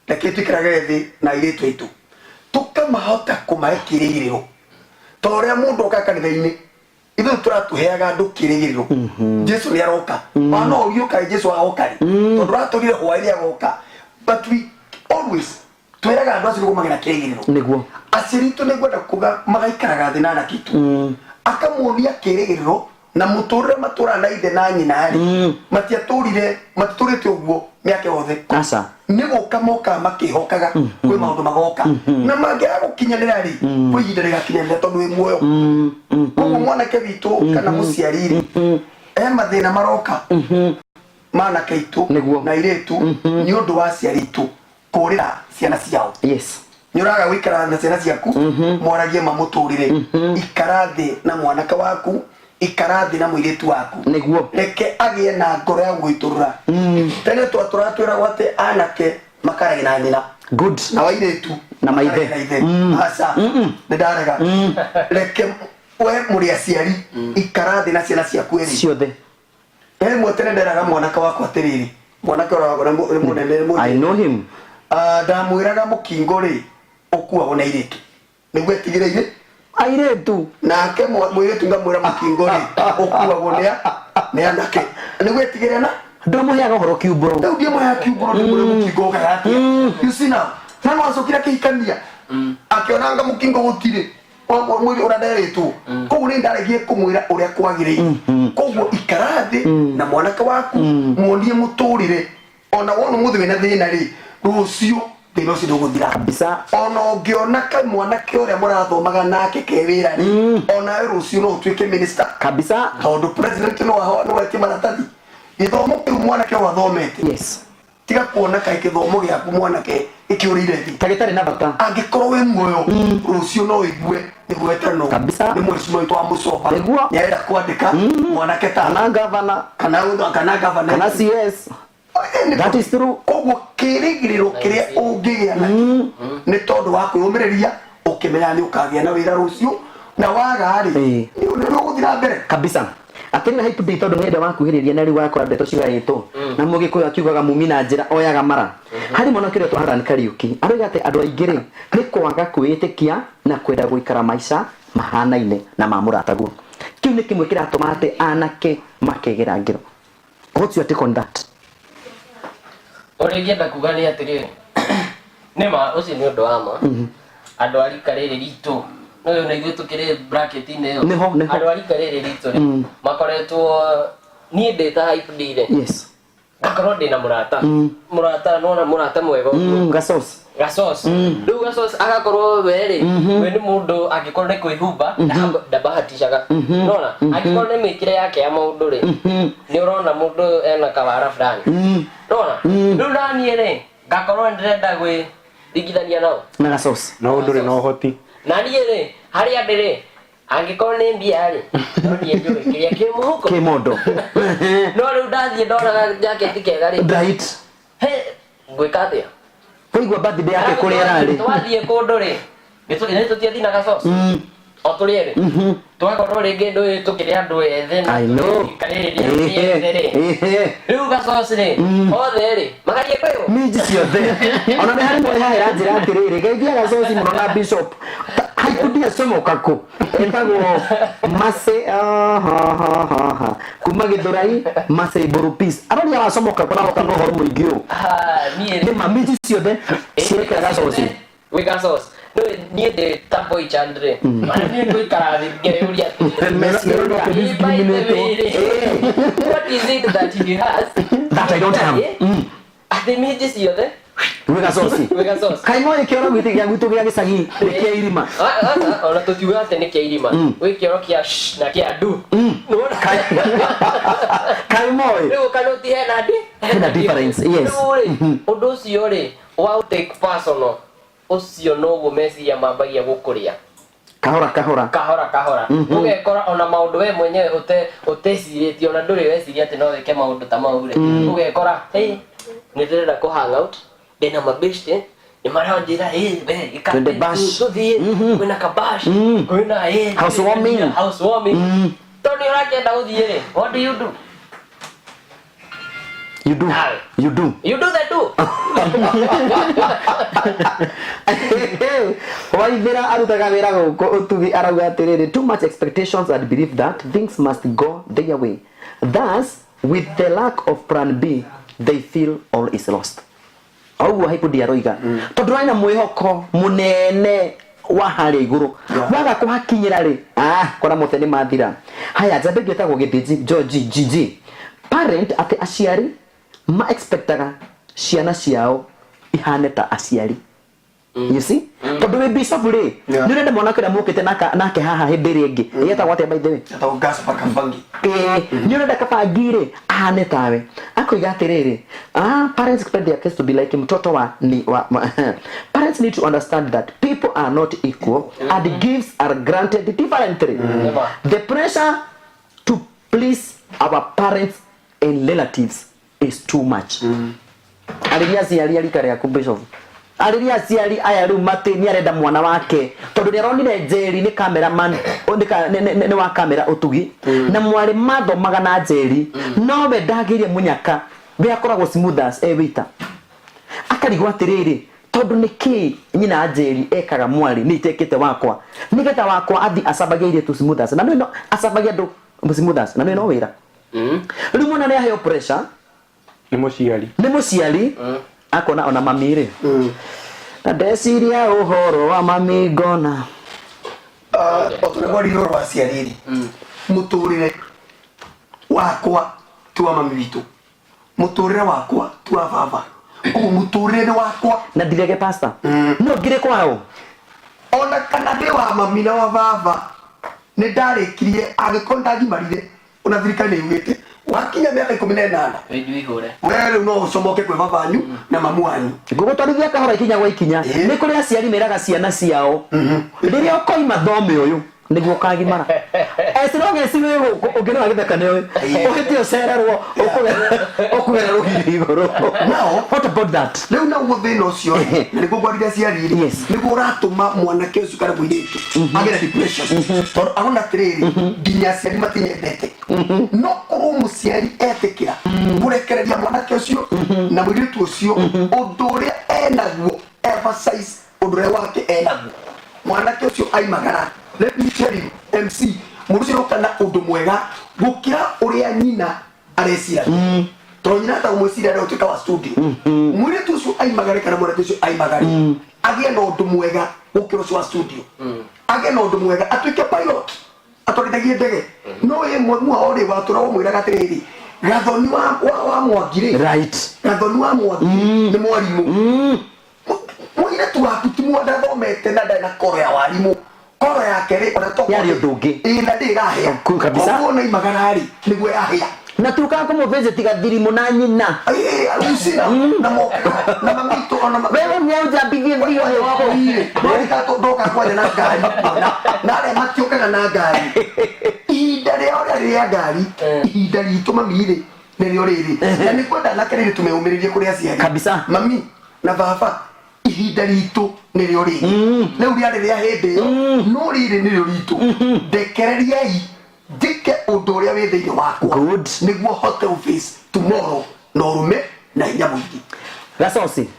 leke itu ikarage thi na iritu aitu tukamahota kumaikirĩrĩrwo toria mundu okakanitha-ini ithu turatuheaga andu kirĩgĩrĩro Jesu ni aroka mana uyoka Jesu aokari tondu ratugire hwairi agoka but we always tweraga andu acio magena kirĩgĩrĩro
niguo
acirito ni gwenda kuga magaikaraga thĩ na nakitu akamuonia kirĩgĩrĩro na muturire matura na ithe na nyina ari matiaturite uguo miake othe
asa
nigo kamoka makihokaga kwi maundu magoka na mangiaga gukinyanira ri kwi ihinda rigakinyanira tondu wi muoyo uguo mwanake witu kana muciariri mathina maroka manake itu na iretu ni undu wa ciari itu kurira ciana ciao
yes
nyuraga gwikara na ciana ciaku moragie mamuturire ikarathi na mwanake waku ikarathi na muiretu waku
niguo
reke agie na ngoro ya gwiturura tene twatwira gwate anake makarage na nyina
good
na wairetu
na maithe
asa ndarega reke we muri aciari ikarathi na ciana ciaku eri
ciothe
motene nderaga mwanake wakwa atiriri mwanake oragora munene
I know him
ndamwiraga mukingo ri ukuagwo na iretu niguo etigĩrĩire
airetu
nake mwiretu ngamwira mukingo ri ukuagwo nĩ anake niguo etigĩrĩre na
ndũmũheaga ũhoro kiumbũrũ
ndio ndiye mwa kiumbũrũ nĩ mũrĩ mukingo gati you see now na no acokira kĩhikania akĩonanga mukingo gũtirĩ mwĩrĩ ũraderetwo koguo nĩ ndaregie kũmwĩra ũrĩa kwagĩrĩire koguo ikarathi na mwanake waku muonie mũtũrĩre ona wona mũthĩ wĩna thĩna rĩ rũcio thina ucio nduguthira
kabisa.
Ona ungiona kai mwanake uria murathomaga nake kewira ri ona rucio no utuike minister
kabisa,
tondu president no weti maratathi githomo kiu mwanake wathomete.
Yes,
tiga kuona kai githomo giaku mwanake ikiurire thi
tagitari na bata
angikorwo wi muoyo rucio no igue niguetano
kabisa
ni mwecimu witu wa Mucoba niarenda kwandika mwanake ta
kana governor
kana governor
kana CS. That is true.
Koguo kirigiriro kiria ungigia na ni tondu wa kwiyumiriria ukimenya ni ukagia na wira rucio na waga ri ni uguthira mbere
kabisa. Akiri hype day tondu henda wakuhiriria na riu wakora ndeto cigaitwo na mugikuyu akiugaga mumi na njira oyaga mara hari mwana kire twaharani Kariuki aroiga ati andu aingiri ni kwaga kwitikia na kwenda guikara maica mahanaine na mamurataguo. Kiu ni kimwe kiratuma ati anake makegera ngiro. What's your take on that?
Orengia ndakuga ni atiri nema ucio ni undu wa ma andu ari karere ritu no yo naigwe tukire bracket ine yo andu ari karere ritu ri makoretwo ni ndeta hype dire.
Yes,
gakorwo ndina murata no na murata mwega
gasos
riu gasos agakorwo weri we ni mundu agikorwo ni kwihumba ndabahatishaga nona agikorwo ni mikire yake ya maundu ri ni urona mundu ena kawara fulani nona riu nani ri gakorwo ndirenda gwi digithania nao
na gasos
no nduri no hoti
nani ri hari andire angikorwo ni mbia ri no ni ndio kiria ki muhuko
ki mondo
no riu ndathie ndona jacket kega ri
right
he gwikatia
kuigwa birthday yake kuri arari
twathie kundu ri nito tiathi na gasos o turi ri twakorwo ringi ndu tukiri andu ethe na riu gasos ri othe ri magarie kwiyo
miji ciothe ona ni hari mwe hahera njira atiriri geithia gasos muno na bishop haikudia somo kako etagwo mase kuma Githurai mase Burupis aronia wasomoka kuna wakano horo muingio ni mamiji ciothe cieka gasos
we gasos no ni de tambo ichandre mana ni kwikara ngere uria what is it that he has
that I don't have
ate miji ciothe
we gasos kaimo ikiora gwiti gya gwitu gya gicagi kia irima
ona tutiuga ate ni kia irima we kioro kia na kia du
kaimo
riu kanoti hena
difference yes
undu ucio ri wa take personal ucio no gumeci ya mambagia gukuria kahora ugekora ona maundu we mwenyewe uteciritie ona nduri weciria ati no weke maundu ta mau ri ugekora hey ndirenda ku hang out dena mabeshte ni maranjira we
ikande bash
tuthie kwina kabash kwina housewarming toni urakenda uthie ri what do you do
you do
that too
waithira arutaga wira guko utugi arauga atiriri too much expectations and believe that things must go their way, thus with the lack of plan B they feel all is lost. Au haipo diaroiga tondu raina mwihoko munene wa hari iguru waga kuhakinyira ri kora mothe ni mathira haya jambe getagwo githiji George GG parent ati aciari ma expectaga ciana ciao ihane ta aciari. You see? Tondu we bishop ri ni renda mwana kira mukite nake haha hindiri ingi yeta gwate by the way
yeta ugaspa kabangi
ni renda kabangi ri ahane tawe akoiga atiriri parents expect their kids to be like mtoto wa parents need to understand that people are not equal and gifts are granted differently. The pressure to please our parents and relatives is too much. Aliria ciari alikare akubishop aliria ciari aya riu mati ni arenda mwana wake tondu ni aronire Njeri ni cameraman ni wa kamera utugi na mwari mathomaga na Njeri no we ndagirie munyaka we akoragwo smooth as waiter akarigwa atiriri tondu niki nyina Njeri ekaga mwari ni itekete wakwa nigetha wakwa athi acabagiire tu smooth as na no acabagia ndu smooth as na no wira riu mwana ni aheo pressure
ni muciari
akona ona mamire na ndeciria uhoro wa mami ngona
oturegori ro waciariri muturire wakwa tu wa mami witu muturire wakwa tu wa baba muturire wakwa
na ndirege pastor no ngire kwao
ona kana ndi wa mami na wa baba ni ndarikirie agikonda ngimarire ona thirikari yugite wakinya miaka 18 wewe no ucomoke kwe babanyu na mamu wanyu
ngugutwarithia kahora ikinya gwa ikinya ni kuri aciari meraga ciana ciao riria ukoima thome uyu niguo kagimara esiroge siwe ugena agitheka newe uhite ocererwo okugera ruhiri iguru
now
what about that
leo na uthina ucio niguo gwarire ciari niguo uratuma mwanake ucio kana muiritu agera depression tor agona tiriri nginya ciari matinyendete no kuru muciari etikira kurekereria mwanake ucio na muiritu ucio undu uria enaguo emphasize undu uria wake enaguo mwanake ucio aimagara. Let me tell you, MC, murusiro kana undu mwega gukira uria nyina arecira. To nyina ta umwicira ro tuka wa studio. Muri tusu aimagare kana mwana tusu aimagare. Agie no undu mwega gukira wa studio. Agie no undu mwega atuike pilot. Atoritagie ndege. No ye mwa ori wa tura wo mwira gatiriri. Gathoni wa mwagire.
Right.
Gathoni wa mwagire ni mwarimu. Mwira tu akutimwa ndathomete na ndana koro ya warimu. Koro yake ri ona toko
yari ndungi
ina ndirahe
kabisa
ona imagarari niguo yahia
na tuka ko visit gathirimu na nyina
usina na mo na mamito ona
wewe mnyauja bigi ndio
hapo ile bali kato doka kwa na gari na le matioka na gari idare ore ya gari idare ituma mire nero riri na ni kwenda na kile tumeumirie kuri aciari
kabisa
mami na baba ihinda ritu nirio ri leu riari ria hindi no riri nirio ritu ndekereriai ndike undu uria wi thiini wakwa niguo hote face tomorrow no rume na hinya muingi
gacoci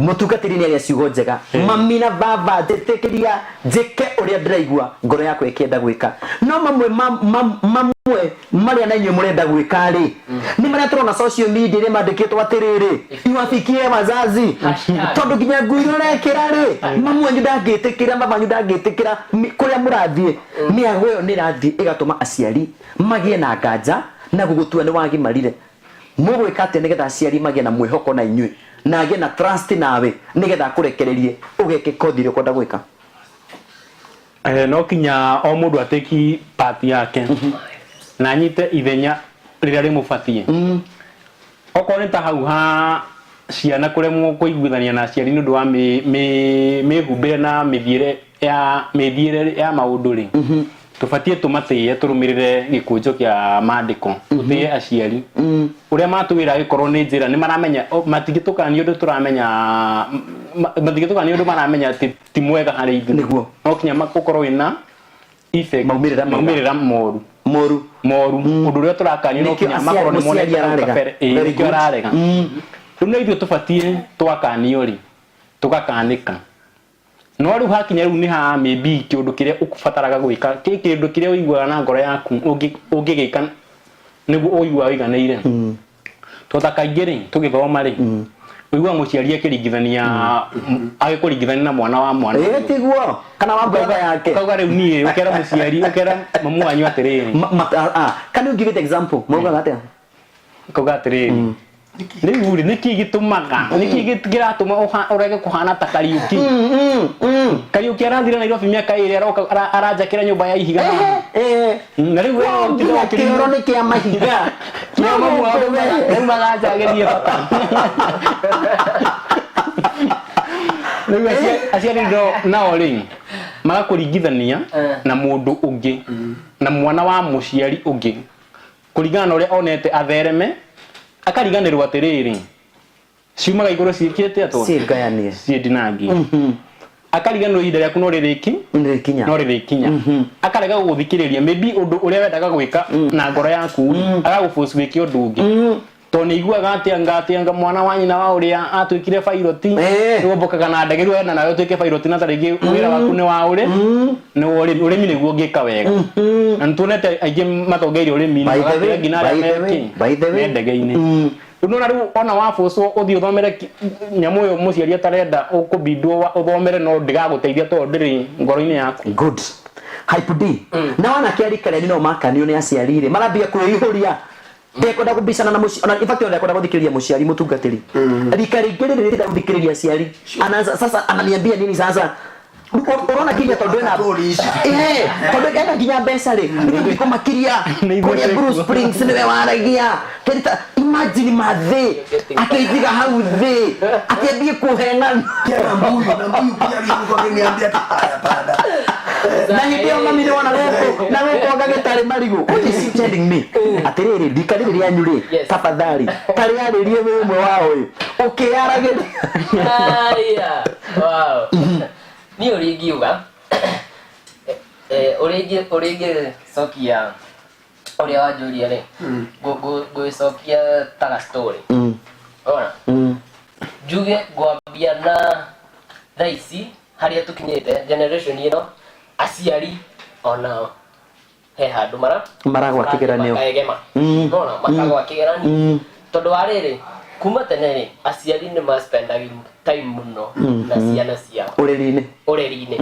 mutungatiri ni aria ciugo njega mami na baba ndetekeria njike uria ndiraigua ngoro yakwa ikienda gwika no mamwe maria na inyuĩ murenda gwika ri ni maria turona social media ri mandikitwo atiriri iwafikie wazazi tondu nginya nguiro rekira ri mamu wanyu ndangĩtĩkĩra baba wanyu ndangĩtĩkĩra kuria murathie miago yo ni rathie igatuma aciari magie na nganja na gugutua ni wagimarire mugwika atia nigetha aciari magie na mwihoko na inyuĩ na agie na trust nawe nigetha kurekererie ugeke kothi ri kwenda gwika
no kinya o mundu ateki part yake na nyite ithenya riria rimubatie okorwo ta hau ha ciana kuremwo kuiguithania na aciari ni undu wa mihumbire na mithiire ya maundu ri tubatie tumatie turumirire gikunjo kia maandiko tutie aciari uria matuwira gikorwo ni njira ni maramenya matigitukanio ndu turamenya matigitukanio ndu maramenya ti mwega hari ithu
niguo
no kinya makukorwo wina effect maumirira moru undu uria turakanio no kinya makorwo ni mone kabere nikio ararega riu no ithuĩ tubatie twakanio ri tugakanika no riu hakinya riu ni ha maybe kiundu kiria ukubataraga gwika kindu kiria uiguaga na ngoro yaku ungigika niguo uigua wiganeire tota kaingĩ ri tugithoma ri uigua muciari akiringithania agikuringithania na mwana wa mwana
tiguo kana wa baba yake
kauga riu nie ukera muciari ukera mamu wanyu atiriri
can you give it example mauga atia
kauga atiriri riu niki gitumaga niki giratuma urege kuhana ta Kariuki Kariuki arathira Nairobi miaka iri arajakira nyumba ya ihiga na riu wewe utiga
kiroro ni kia mahiga
no mamu wewe magajageria riu aciari ndo nao ri magakuringithania na mundu ungi na mwana wa muciari ungi kuringana na uria onete athereme akariganirwo atiriri ciumaga iguru ciikite atwa
cingayanie
ciendinangi akariganirwo ihinda riaku no ririkinya akarega guguthikiriria maybe undu uria wendaga gwika na ngoro yaku agaguforce wiki undu ungi to ni iguaga atia mwana wa nyina wa uria atwikire pilot niwombokaga na ndege riu nawe utwike pilot na tarigi wira waku ni wa uri ni urimi niguo ngika wega na ntunete aige matongeire urimi ni wagatira ngina meki ndege-ini unona riu ona waforce uthii uthomere nyamu uyu muciari atarenda ukubindwo uthomere no ndigaguteithia to ndiri ngoro-ini yaku
good hype D na wana kiari kale no makanio ni aciarire marambia kuihuria ndekwenda kubicana na muciari ona in fact ndekwenda guthikiria muciari mutungatiri rika ringi riri rita guthikiria aciari anaanza sasa ananiambia nini sasa Corona kinya tondu ena tondu ena kinya mbeca ri ndiko makiria kuria Bruce Springs niwe waragia kerita imagine mathe akeiviga hau thi akiambie kuhengana
na mbuyu pia alikuwa akiniambia haya pada
na hiyo mami ni wana goko na goko ngagitari marigo what is he telling me atiriri ndikari ria nyuri tafadhali tari aririe wewe wao uyu ukiaragiria
aya wow ni origiuga origi sokia oria wajuria ri go sokia taga story ona juge gwambia na thaisi haria tukinyite generation ino aciari ona he handu
maragwa kigeranio
ona makagwa kigeranio tondu wa riri kuma tene ri aciari ni ma spendagi time muno na ciana ciao ureri-ini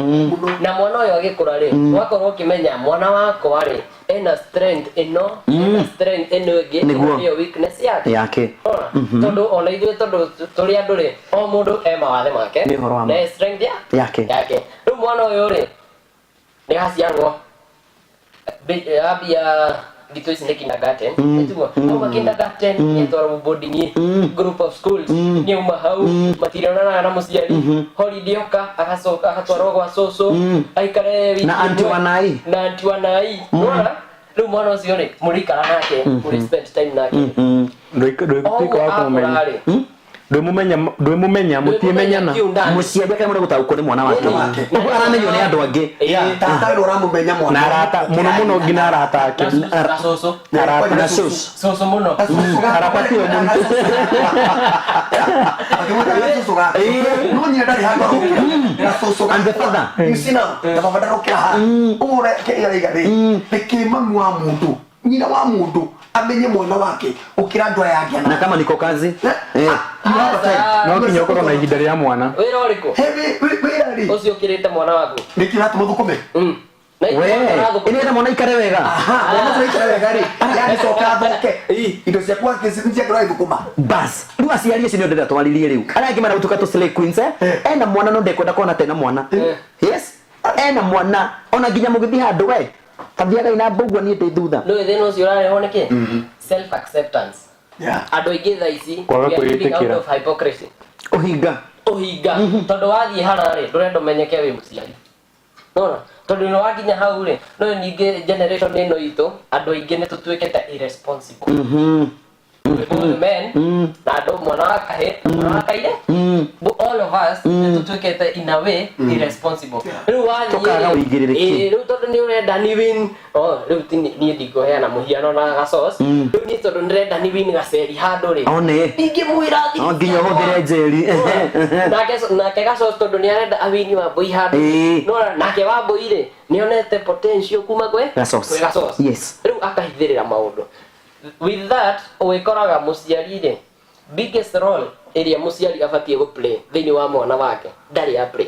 na mwana uyu agikura ri wakorwo ukimenya mwana wako ri ena strength ino ena strength ino ingi niyo weakness yake tondu ona ithuĩ tondu turi andu ri o mundu e mawathe make na strength yake riu mwana uyu ri ni gaciarwo abia gitu ici ni kindergarten nituo au kindergarten yetwara boarding group of schools ni uma hau matirona na muciari holiday oka agatwarwo gwa soso aikare
na anti wanai
nora riu mwana ucio ri murikara nake muri spend time nake
ndiko akomenya ndwimumenya mutiemenyana
muciari ake muri gutaukwo ni mwana wake aramenywo ni andu angi
tata ndo ramumenya mwana
na arata muno ngina arata ake
soso
arata na
soso muno
arapatio muno
akimwenda soso ga no ni ndari hanga na soso ga
and the father
isina na baba rokia ha ure ke ya igari pekimamu wa mundu nyina wa mundu amenye mwana wake ukira ndwa yake
na kama niko kazi
no kinyo korwo na ihinda ria mwana
wira uriko
hevi
ucio kirite mwana waku
nikiratu muthukume
ina mwana ikare wega
mwana ikare wega ri yani soka thoke indo cia kwa kisinja kira ithukuma
bas riu aciari acio ndenda twaririe riu arangi mara utuka to slay queens ena mwana no ndekwenda kuona tena mwana yes ena mwana ona nginya mugithi handu we tathiaga ina mbugwa ni ndi thutha
no ithino cio rareho niki self acceptance andu aingi thaici out of hypocrisy uhinga tondu wathie hara ri ndurenda umenyeke wi muciari nona tondu no wakinya hau ri no ninge generation ino itu andu aingi ni tutuikete irresponsible men na andu mwana wakahe mwana wakaire but all of us tutuikete in a way irresponsible riu wathie riu tondu ni urenda ni win riu ni ndikoheana muhiano na gasos riu ni tondu ndirenda ni win gaceri handu ri ingimwira
nginya huthire njeri
nake gasos tondu ni arenda awini wa boy handu no nake wa boy ri ni onete potential kuma gwe
gasos yes
riu akahithirira maundu with that uikoraga muciari ri biggest role area muciari abatie go play thini wa mwana wake ndari ya play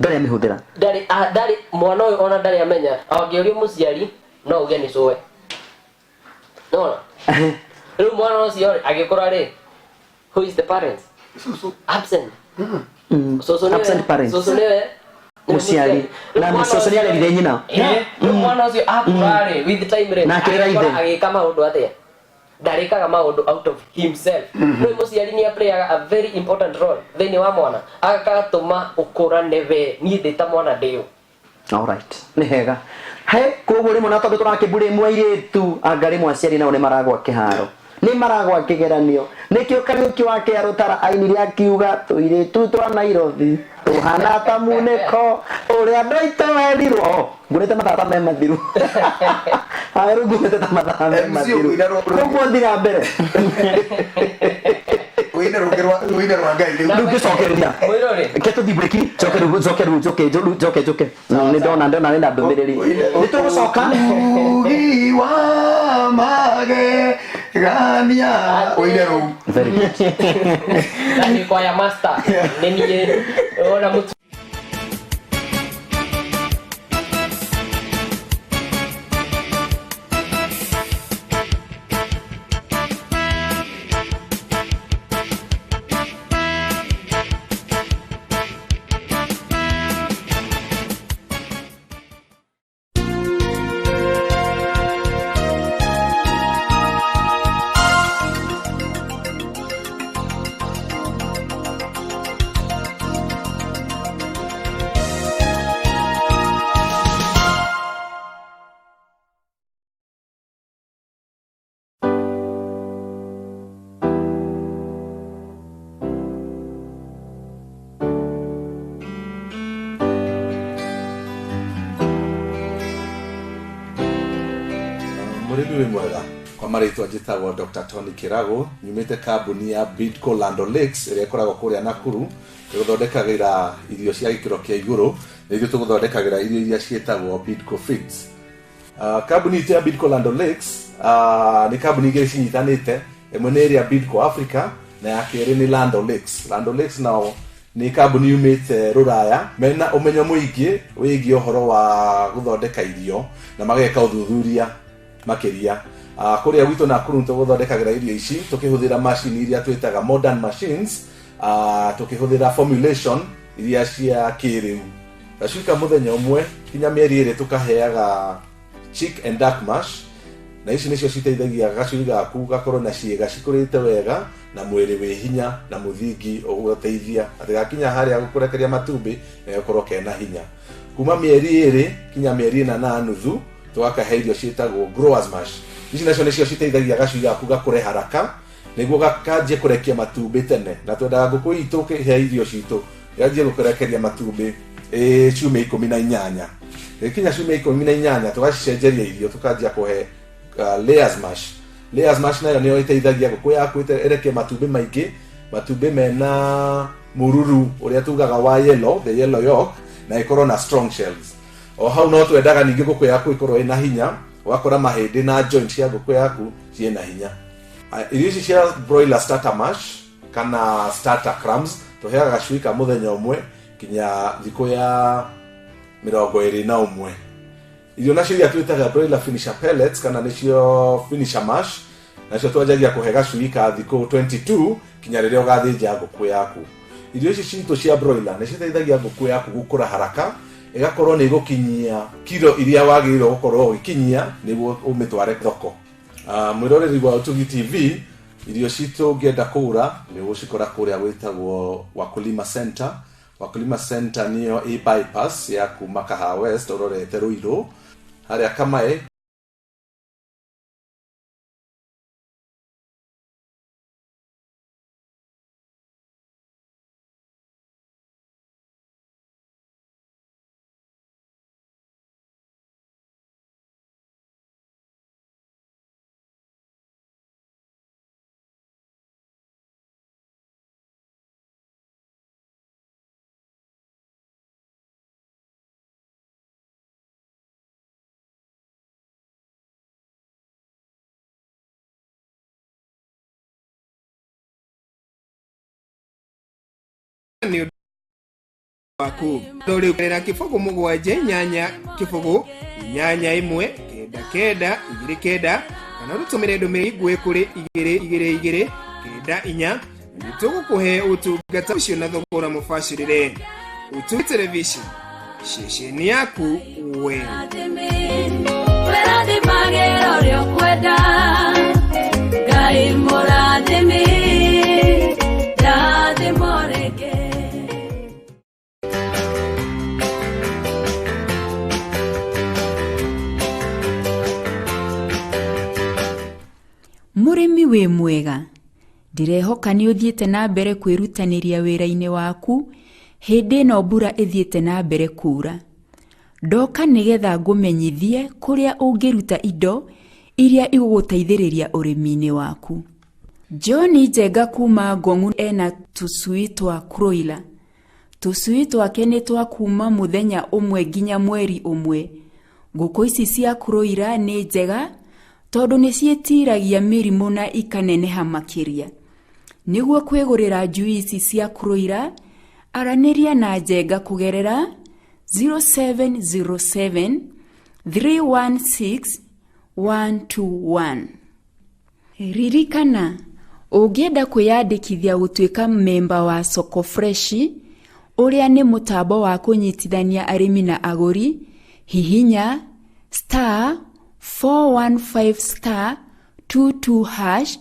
ndari amihudira
ndari mwana uyu ona ndari amenya angiuria muciari no uge ni soe no riu mwana ucio agikora ri who is the parents absent
absent parents muciari na mucoco ni arerire nyina
mwana ucio akura ri with time ri
na akira ithe
agika maundu atia ndarikaga maundu out of himself no muciari ni aplayaga a very important role thini wa mwana agatuma ukurane we ni ndita mwana ndio
all right ni hega he koguo rimwe na tondu turakiburi mwairetu angari mwaciari nao ni maragwa kiharo ni maragwa kigeranio nikio Kariuki wake arutara ainire akiuga tuiretu twa Nairobi tuhana ta muneko uria ndoito werirwo ngurete matata me mathiru aru ngurete ta matata me mathiru koguo thiga mbere
wina rwa ngai
riu ngicokereria keto thibreki joke ni ndona wenda ndumiriri ni tugucoka
ugi wa mage gania wina ru
very good
ni kwa ya master ni ni ona mtu
Murimi we mwega kwa marĩtwa njĩtagwo Dr. Tony Kirago nyumĩte kambuni ya Bidco Land O'Lakes ĩrĩa ĩkoragwo kũrĩa Nakuru ĩgũthondekagĩra irio cia gĩkĩro kĩa igũrũ na ithuĩ tũgũthondekagĩra irio iria ciĩtagwo Bidco Feeds. Kambuni ya Bidco Land O'Lakes nĩ kambuni igĩrĩ cinyitanĩte, ĩmwe nĩ ĩrĩa Bidco Africa na ya kerĩ nĩ Land O'Lakes. Land O'Lakes nao nĩ kambuni yumĩte Rũraya mena ũmenyo mũingĩ wĩgiĩ ũhoro wa gũthondeka irio na mageka ũthuthuria makĩria. Kũrĩa gwitũ Nakuru tũgũthondekagĩra irio ici tũkĩhũthĩra machine iria twĩtaga modern machines, tũkĩhũthĩra formulation iria cia kĩrĩu. Gacui mũthenya ũmwe kinya mĩeri ĩrĩ tũkaheaga chick and duck mash, na ici nĩcio citeithagia gacui gaku gakorwo na ciĩga cikũrĩte wega na mwĩrĩ wĩ hinya na mũthingi ũgũteithia atĩ gakinya harĩa gũkũrekeria matumbĩ na gũkorwo kena hinya. Kuma mĩeri 2 kinya mĩeri 4 na nuthu tũgakahe irio ciĩtagwo growers mash. Ici nacio nĩcio citeithagia gacui gaku gakũre haraka nĩguo gakanjie kũrekia matumbĩ tene, na twendaga ngũkũ itũ kĩhe irio citũ yanjie gũkũrekeria matumbĩ ciumia 18. Gĩkinya ciumia 18 tũgacicenjeria irio tũkanjia kũhe layers mash. Layers mash nayo nĩyo ĩteithagia ngũkũ yaku ĩrekie matumbĩ maingĩ, matumbĩ mena mũruru ũrĩa tugaga wa yellow, the yellow yolk, na ĩkorwo na strong shells. O hau no twendaga ningĩ ngũkũ yaku ĩkorwo ĩna hinya, wakora mahĩndĩ na joints cia ngũkũ yaku ciĩna hinya. Irio ici cia broiler starter mash kana starter crumbs tũheaga gacui ka mũthenya ũmwe kinya thikũ ya 21. Irio nacio iria twĩtaga broiler finisher pellets kana nĩcio finisher mash, nacio twanjagia kũhe gacui ka thikũ 22 kinya rĩrĩa ũgathĩnja ngũkũ yaku. Irio ici citũ cia broiler nĩ citeithagia ngũkũ yaku gũkũra haraka, ĩgakorwo nĩ gũkinyia kilo iria wagĩrĩirwo gũkorwo ũgĩkinyia nĩguo ũmĩtware thoko. Mwĩroreri wa Ũtugi TV, irio citũ ũngĩenda kũgũra nĩ ũgũcikora kũrĩa gwĩtagwo Wakulima Center. Wakulima Center nĩyo bypass ya kuma Kahawa West ũrorete Ruiru harĩa Kamae.
Ni waku dole ukarera kifogo mugwanje nyanya kifogo nyanya imwe kenda kenda igiri kenda kana rutumire ndomiri igwe kuri igiri kenda inya nitugukuhe utungata ucio na thogora mufashirire. Utugi television shesheni yaku we wera de magero ryo kwenda gai morademi da de morege.
Murimi we mwega, ndirehoka nĩ ũthiĩte na mbere kwĩrutanĩria wĩra-inĩ waku hĩndĩ ĩno mbura ĩthiĩte na mbere kuura. Ndoka nĩgetha ngũmenyithie kũrĩa ũngĩruta indo iria igũgũteithĩrĩria ũrĩmi-inĩ waku. John Njenga kuma Ngong'u ena tũcui twa broiler. Tũcui twake nĩ twa kuma mũthenya ũmwe nginya mweri ũmwe. Ngũkũ ici cia broiler nĩ njega tondũ nĩ ciĩtiragia mĩrimũ na ikaneneha makĩria. Nĩguo kwĩgũrĩra njui ici cia broiler, aranĩria na Njenga kũgerera 0707 316 121. Ririkana, ũngĩenda kwĩyandĩkithia gũtuĩka memba wa Soko Fresh, ũrĩa nĩ mũtambo wa kũnyitithania arĩmi na agũri, hihinya *415*22#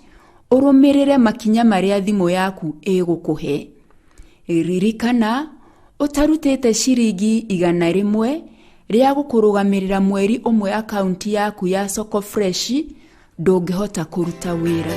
ũrũmĩrĩre makinya marĩa thimũ yaku ĩgũkũhe. Ririkana, ũtarutĩte ciringi 100 rĩa gũkũrũgamĩrĩra mweri ũmwe akaunti yaku ya Soko Fresh ndũngĩhota kũruta wĩra.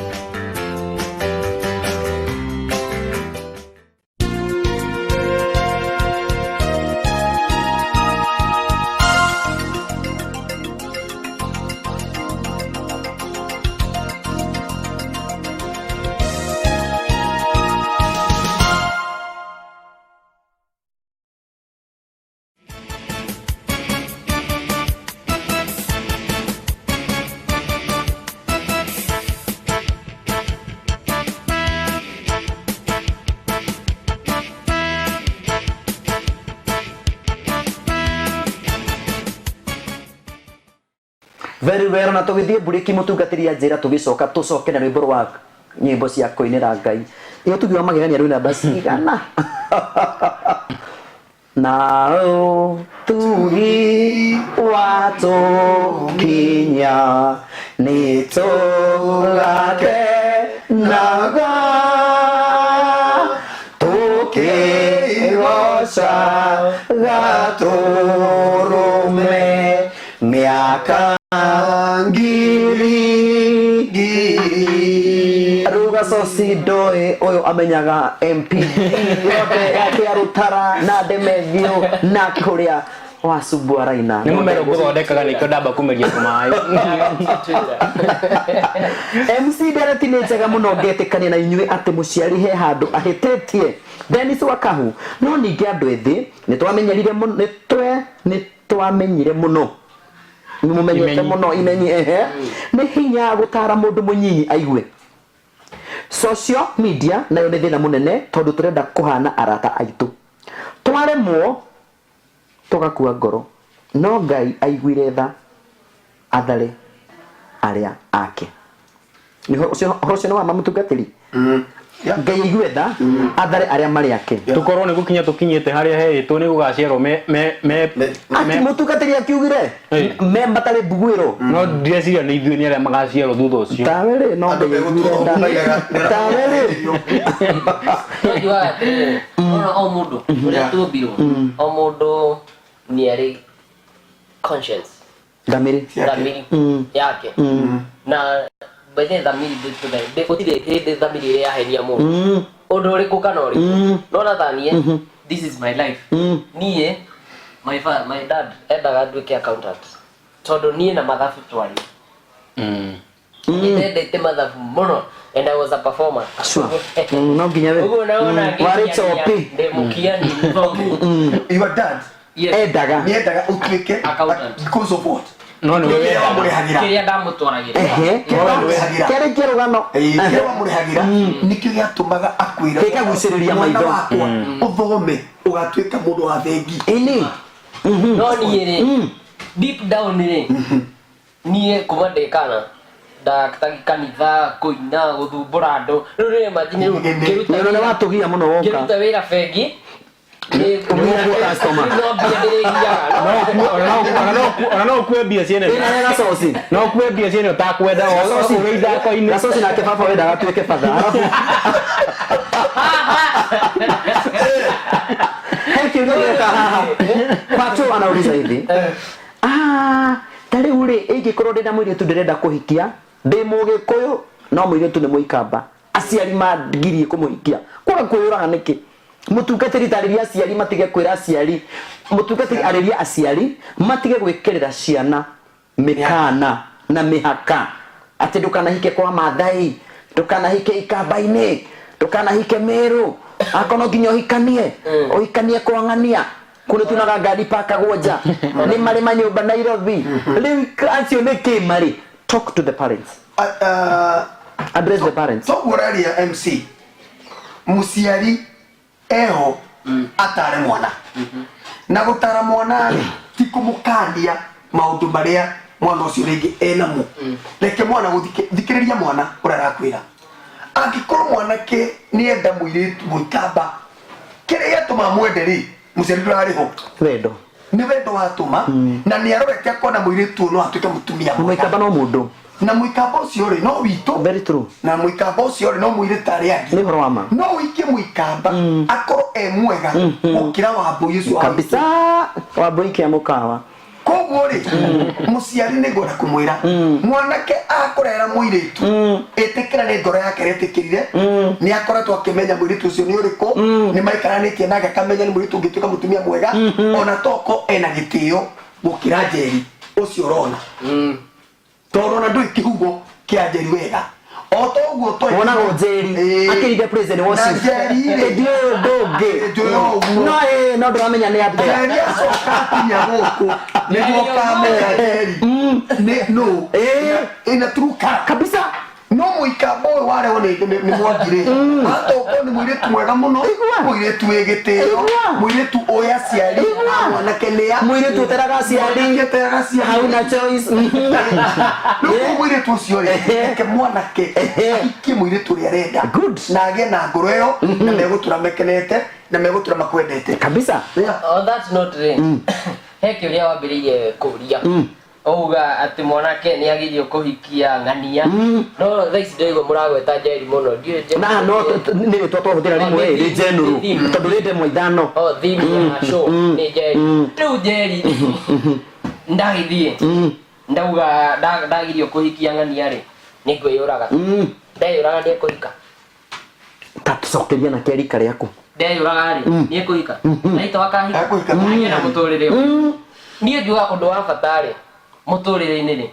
very well na tugithie buriki mutungatiri njira tugicoka tucoke na rwimbo rwa nyimbo cia koinira Ngai iyo tugiwa magegania rwina basi igana na tugi wato kinya nitogake naga tukirosha gaturume miaka ngiri ruga sosi doe oyo amenyaga MP yote yake arutara na demethio na kuria wasubua raina
ni mumero guthondekaga nikio ndamba kumeria kumai
MC Dereti nĩ njega mũno ngetikania na inyuĩ atĩ mũciari he handũ ahĩtĩtie Dennis Wakahu no ningĩ andũ ethĩ nĩ twamenyire mũno mumenyete mũno imenyi nĩ hinya gũtara mũndũ mũnyinyi aigue social media nayo nĩ thĩna mũnene tondũ tũrenda kũhana arata aitũ twaremwo tũgakua ngoro no Ngai aiguire tha athare arĩa ake niho ũcio nĩ wa mamutungatĩri Ngai aiguire tha athare arĩa marĩ ake
tukorwo nĩ gũkinya tũkinyĩte harĩa heĩtwo nĩ gũgaciarwo
ati mutungatĩri akiugire me matarĩ mbuguĩro
no ndĩreciria nĩ ithuĩ nĩ arĩa magaciarwo thutha ũcio
tawe rĩ no Ngai aiguire tha tawe rĩ
o mũndũ ũrĩa tũmbirwo o mũndũ nĩ arĩ conscience
dhamiri
yake na bethe dhamiri gũtirĩ hĩndĩ dhamiri ĩrĩa yahenia mũndũ ũndũ ũrĩkũ kana ũrĩkũ no nathanie this is my life niĩ my dad endaga nduĩke accountant tondũ niĩ na mathabu twarĩ nĩndendete mathabu mũno and I was a performer
no nginya we warĩ chopi
ndĩmũkiani mũthomu
your dad
endaga
ũtuĩke
accountant
because of what
no nĩ wewe
kĩrĩa ndamũtwaragĩra
kĩrĩ kĩrũgano
kĩrĩa wamũrĩhagĩra nĩkĩo gĩatũmaga akwĩra
gĩkagucĩrĩria maitho
ũthome ũgatuĩka mũndũ wa thengi
ĩni
no niĩ rĩ deep down rĩ niĩ kuma ndĩkana ndakitagi kanitha kũina gũthumbũra andũ rĩu rĩ imagine
nĩ watũgia mũno woka
ngĩruta wĩra bengi
no kuembia ciene no kuembia ciene utakwenda ũgeithako-inĩ
gacoci nake baba wendaga atuĩke batha Pato anauliza hivi ta rĩu rĩ ingĩkorwo ndĩna mũirĩtu ndĩrenda kũhikia ndĩ mũgĩkũyũ no mũirĩtu nĩ mũikamba aciari mangirie kũmũhikia kwaga kwĩyũraga nĩkĩ mutungatĩri tarĩria aciari matige kwĩra aciari mutungatĩri arĩria aciari matige gwĩkĩrĩra ciana mĩkana na mĩhaka atĩ ndũkanahike kwa Maathai ndũkanahike Ikamba-inĩ ndũkanahike Meru akono nginya ũhikanie kwa ng'ania kune tunaga ngari pakagwo nja nĩ marĩ manyũmba Nairobi rĩu acio nĩ kĩmarĩ talk to the parents address the parents
tũgũraria MC mũciari eho atare mwana na gũtara mwana ti kũmũkania maũndũ marĩa mwana ũcio rĩngĩ enamo reke mwana gũthikĩrĩria mwana ũrĩa arakwĩra angĩkorwo mwanake nĩenda mũirĩtu mũikamba kĩrĩa gĩatũma mwende rĩ mũciari ndũrarĩho
wendo
nĩ wendo watũma na nĩ arorete akona mũirĩtu no atuĩke mũtumia
mũikamba no mũndũ
na mũikamba ũcio rĩ no witũ
very true
na mũikamba ũcio rĩ no mũirĩtu arĩa angĩ
nĩ ũhoro wa ma
no ũikie mũikamba akorwo mwega gũkĩra Wambũi ũcio
kabisa Wambũi kia mũkawa
koguo rĩ mũciari nĩ ngwenda kũmwĩra mwanake akũrera mũirĩtu ĩtĩkĩra nĩ ngoro yake retĩkĩrire nĩ akoretwo akĩmenya mũirĩtu ũcio nĩ ũrĩkũ nĩ maikaranĩtie nake akamenya nĩ mũirĩtu ũngĩtuĩka mũtumia mwega ona toko ena gĩtĩo gũkĩra Njeri ũcio ũrona tondũ ona ndũĩ kĩhugo kĩa Njeri wega o to ũguo twa
wona Njeri akĩrinde president wasi ndio ndũngĩ no ndũramenya nĩ atĩa
Njeri acoka kinya gũkũ nĩguo kamera Njeri no ina truka
kabisa
no muikambo wale one ni mwagire hato ko ni mwire tu mwega muno mwire tu egiteo mwire tu oya ciari mwana kelea
mwire tu teraga ciari hauna choice
no mwire tu ciori ke mwana ke iki mwire tu renda nage na ngoro yo na megutura mekenete na megutura makwendete
kabisa.
Oh, that's not right. Heki uria wambiririe kuria ouga ati mwanake ni agirio kuhikia ngania no thaisi ndio muragweta Njeri muno ndio
na no ni toto hutira rimwe ri Njeri tondu rinde mwaithano
thimi ya show ni Njeri riu Njeri ndagithie ndauga ndagirio kuhikia ngania ri ni ngwiyuraga ndeyuraga ndi kuhika
tatucokeria na kerika riaku
ndeyuraga ri ni kuhika naito wakahika na muturire ni njuga undu wa fatari muturire-ini ri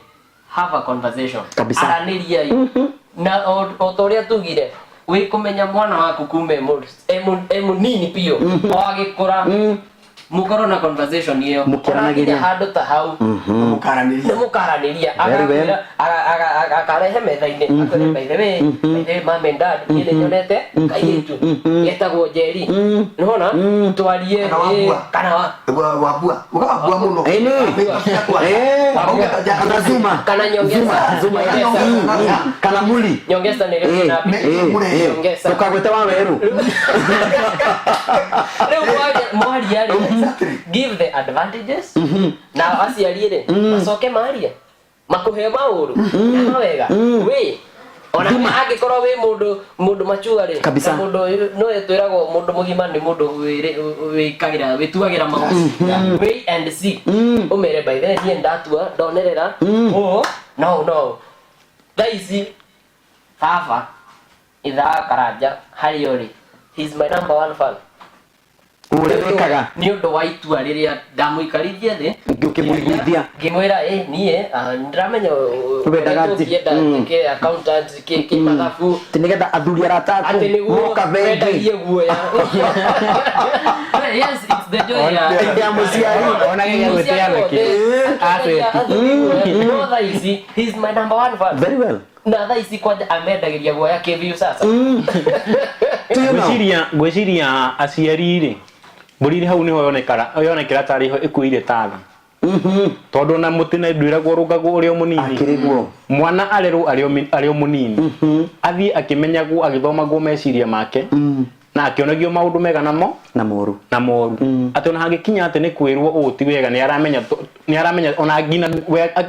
have a conversation araniria na otoria tugire wi kumenya mwana waku kume emunini pio wagikura mukoro na conversation iyo mukiranagiria handu ta hau mukaraniria akarehe metha-ini akore by the way mom and dad ni nyonete kaitu yetagwo Njeri nona twarie kana
wabua muno
kana zuma
kana nyongeza
zuma kana muli
nyongeza ni nyongeza
tukagwete wa weru
mwari yale give the advantages na asiarire masoke maria makuhe mauru na wega we ona angikorwo wi mundu machuari mundu no etwiragwo mundu mugima ni mundu wikagira wituagira magosi wait and see umere by the way ndatua donerera no thaisi baba itha Karanja hariori he's my number one fan
urekaga
ni undu wa itua riria ndamuikarithia thi
ngimwiguithia
ngimwira nie ndramenya
wendaga
ke accountant ke mathabu
tinigetha athuri arataku moka bengi
guoya yes it's the joy
ya muciari
ona gege gweteana ki
no thaisi he's my number one fan
very well
na thaisi kwanja amendagiria guoya ke view sasa
gwiciria aciari ri buriri hau niho yonekera tari ho ikuire tatha tondu na mutine ndwiragwo rugagwo urio munini
akirigwo
mwana ario munini athie akimenyagwo agithomagwo meciria make na akionagio maundu mega namo
na moru
ati ona hangikinya ati ni kwirwo uti wega ni aramenya ona ngina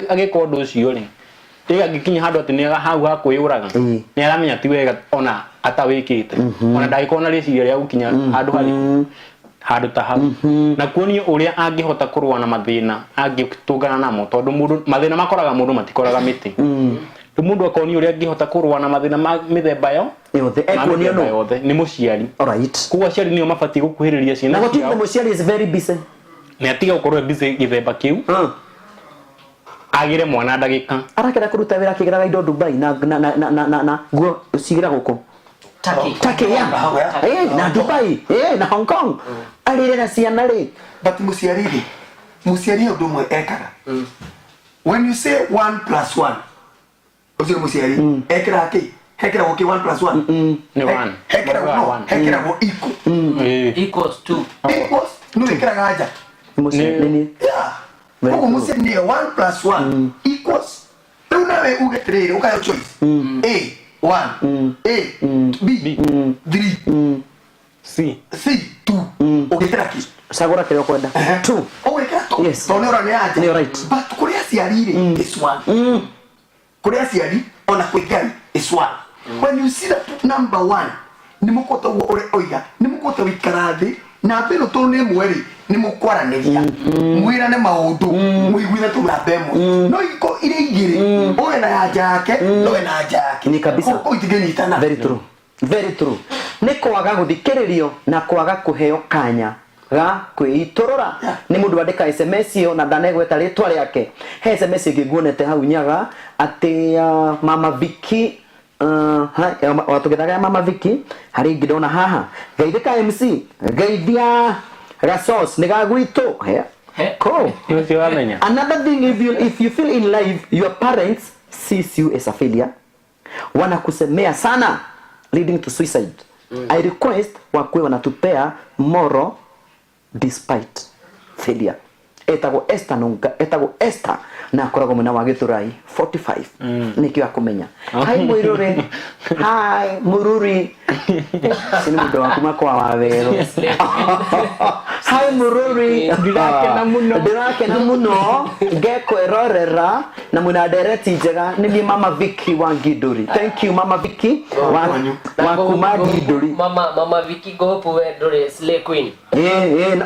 agika undu ucio ri tiga ngikinya handu ati ni hau ha kwiyuraga ni aramenya ti wega ona atawikite ona ndagikona riciria ria gukinya handu ta hau na kuonio uria angihota kurwa na mathina angitungana namo tondu mundu mathina makoraga mundu matikoraga miti mundu akonio uria angihota kurwa na mathina mithemba
yothe ekonio no
ni muciari
alright
kuwa ciari nio mabati gukuhiriria ciana
na gutiga muciari is very busy
ni atiga gukorwo busy githemba kiu agire mwana ndagika
arakira kuruta wira kigiraga indo Dubai na guo cigira guku Turkey ya na Dubai na Hong Kong alire na ciana ri
but musiari undu mwe ekaga when you say 1+1 ucio musiari ekira ki hekira go ki 1+1
ni 1
hekira go
equals 2
equals no ekira gaja
musiari
Como musiari ni 1+1 equals unawe ugetrere ukayo choice A 1 A B 3
C
2 ugetera ki
sagura kile kwenda 2
oweka to
yes
no ora ni aja
ni right
but kuria ciarire is 1 kuria ciari ona kwigari is 1 when you see that number 1 ni mukota wo oiga ni mukota wikarathi na pelo to ne mweri ni mukwaraniria mwira ne maundu mwiguitha tu na bemo no iko ile igire owe na aja yake no na aja yake
ni kabisa
ko itigenyitana
very true ni kwaga guthikiririo na kwaga kuheo kanya ga kwiitorora ni mundu andika SMS yo na ndanegweta ritwa riake he SMS ngiguonete hau nyaga ati mama Viki watugethaga mama Viki hari ngidona haha geithika MC geithia gasos ni gagwito cool
another
thing if you feel in life your parents sees you as a failure wanakusemea sana leading to suicide. I request wakuwe wanatupea moral despite failure. Etago Esther na akoragwo mwena wa Githurai 45 nikio akumenya. Hai Mwiruri, hai Mururi, sini mudo wakuma kwa wawero. Hai Mururi, ndirake na muno geko erorera na muna dereti njega ni Mama Vicky wa Giduri. Thank you Mama Vicky wa kuma Giduri.
Mama Vicky go puwe dore Slay Queen.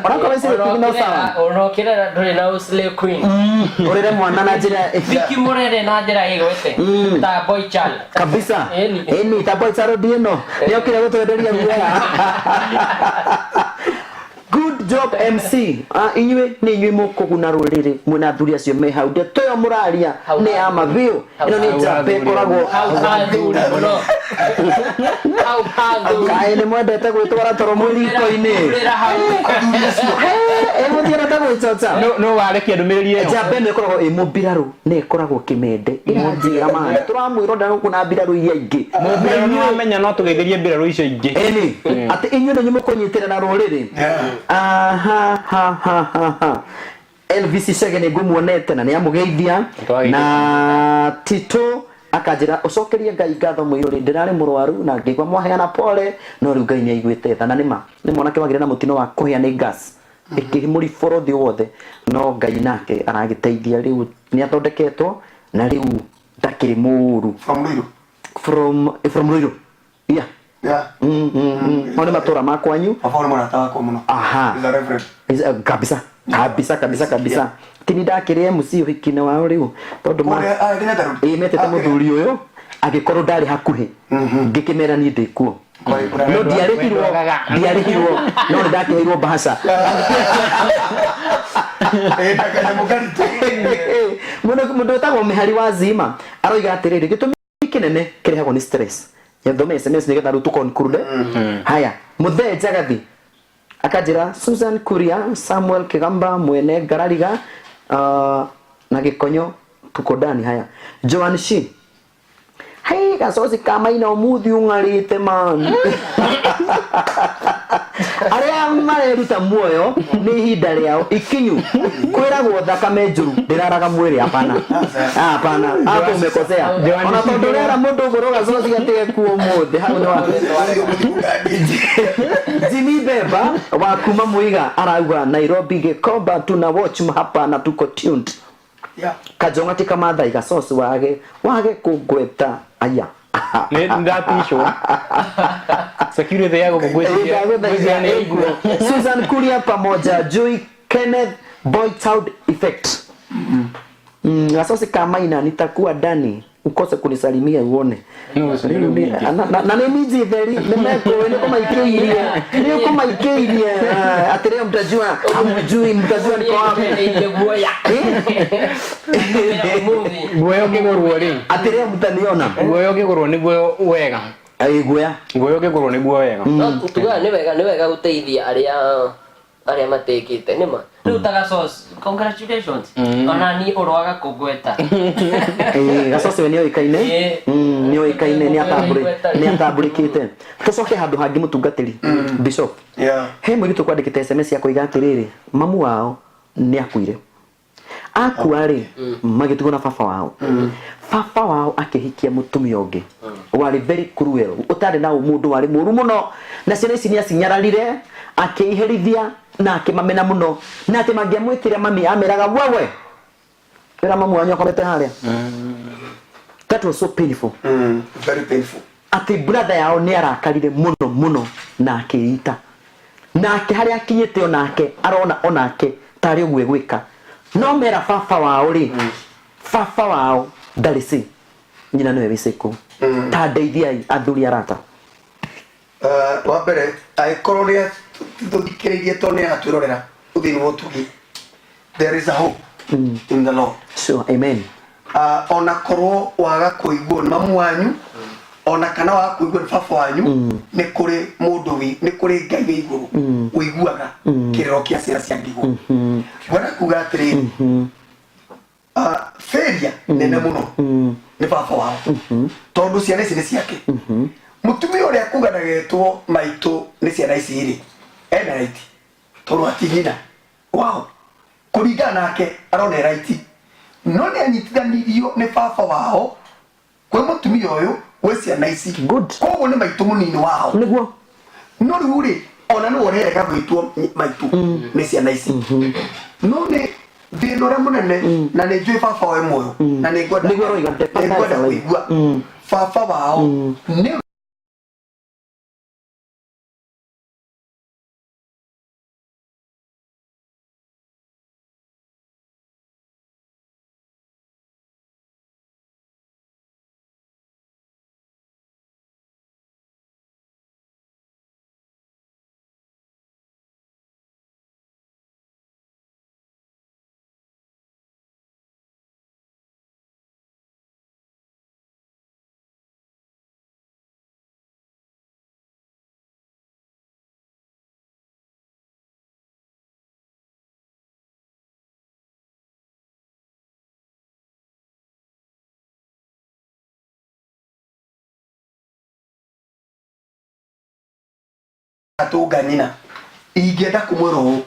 Orakora Slay Queen no sawa.
Orokera dore na Slay Queen.
Orere mwana na jira
Vicky Murere na jira igwete. Ta boy child.
Kabisa. Eni ta boy child dieno. Nio kire gutwenderia guoya. Good job MC. Inywe ni inywe mukuguna ruriri muna thuri acio me hau de toyo muraria ni ama view ino ni jambe koragwo
thuri muno
ai ni mwendete gwitwara toro mwiriko-ini mutira ta gwicoca
no warekia ndumiriri iyo
jambe ni koragwo imubiraru ni koragwo kimende iranjira man turamwiro nda kuna mbiraru iria ingi
mubiraru ni wamenya no tugeithirie mbiraru icio ingi
ati inywe ni mukunyitira na ruriri LVC Shege ngumuonete na niamugeithia na Tito akajira ucokerie Ngai ngatho Mwiruri ndirari murwaru na ngigwa mwaheana pole no riu Ngai niaiguite tha na nima ni mwanake wagire na mutino wa kuhia ni gas ikihimuri borothi wothe no Ngai nake aragiteithia riu ni athondeketwo na riu ndakiri muru from Ruiru Mwana matora makwanyu
afone mwana tako muno
is a kabisa tini ndakire MC uhikine wao riu tondu ma metete muthuri uyu agikorwo ndari hakuhi ngikimera ni ndikuo no diarihirwo no ndakihirwo bahasa mundu tago mihari wazima aroiga atiriri gitumi kinene kirehagwo ni stress yathome SMS nigetha riu tukonkurude haya muthee Jagathi akajira Susan Kuria Samuel Kigamba mwene Garariga na Gikonyo tuko ndani haya Joan Shi hai gacoci kama ina umuthi ungarite man aria mareruta muoyo ni ihinda riao ikinyu kwiragwo thakame njuru ndiraraga mwiri hapana hapo umekosea ona tondu rera mundu ngoro gacoci gatige kuo muthi hau no Jimmy Beba wa kuma Muiga arauga Nairobi Gikomba tuna watch hapa na tuko tuned Kajonga tika mathai gacoci wage kugweta aya
ne ndatisho security yako kugweta
Susan Kuria pamoja Joy Kenneth Boy Child Effect gacoci kama ina nitakuwa ndani ukose kunisalimia uone na nimizi theri nimeko ni kama ikeirie atireo mtajua amjui mtajua niko wapi
guoyo kigorwo ri
atireo mtaniona
guoyo kigorwo ni guoyo wega guoyo kigorwo ni guoyo wega
tuga ni wega guteithia aria matekite nima riu tagacos congratulations ona ni urwaga kugweta
gacoci we ni oikaine ni atamburikite tucoke handu hangi mutungatiri Bishop he mwigitu kwandikite SMS ya kuiga atiriri mamu wao ni akuire akua ri magitugo na baba wao akihikia mutumia ungi wari very cruel utari na mundu wari muru muno na ciana ici ni acinyararire akiiherithia na akimamena muno na ati mangiamwitire mami ameraga wewe era mamu wanyu akomete haria that was so painful
very painful
ati brother yao ni arakarire muno na akiita na akiharia akinyite onake arona onake tari ogwe gwika no mera baba wao ri baba wao darisi nyina no ebiseko ta ndeithiai athuri arata
wa mbere aikororia tuthikireirie tone atwirorera uthini wotugi there is a hope in the Lord
sure amen
ona korwo waga kuigwo mamu wanyu ona kana waga kuigwo baba wanyu ni kuri mundu ni kuri Ngai we iguru uiguaga kirero kia ciana cia ndigũ wena kuga atiri failure nene muno ni baba wao tondu ciana ici ni ciake mutumia uria kuganagitwo maitu ni ciana ici ri ena right tondu atigina wao kuringana nake arone right no ni anyitithanirio ni baba wao kwe mutumia uyu we ciana ici koguo ni maitu munini wao
niguo
no riu ri ona no orerega gwitwo maitu ni ciana ici no ni thina uria munene na ni njui baba we moyo na ni ngwenda kuigua baba wao ni atunganyina ingenda kumwero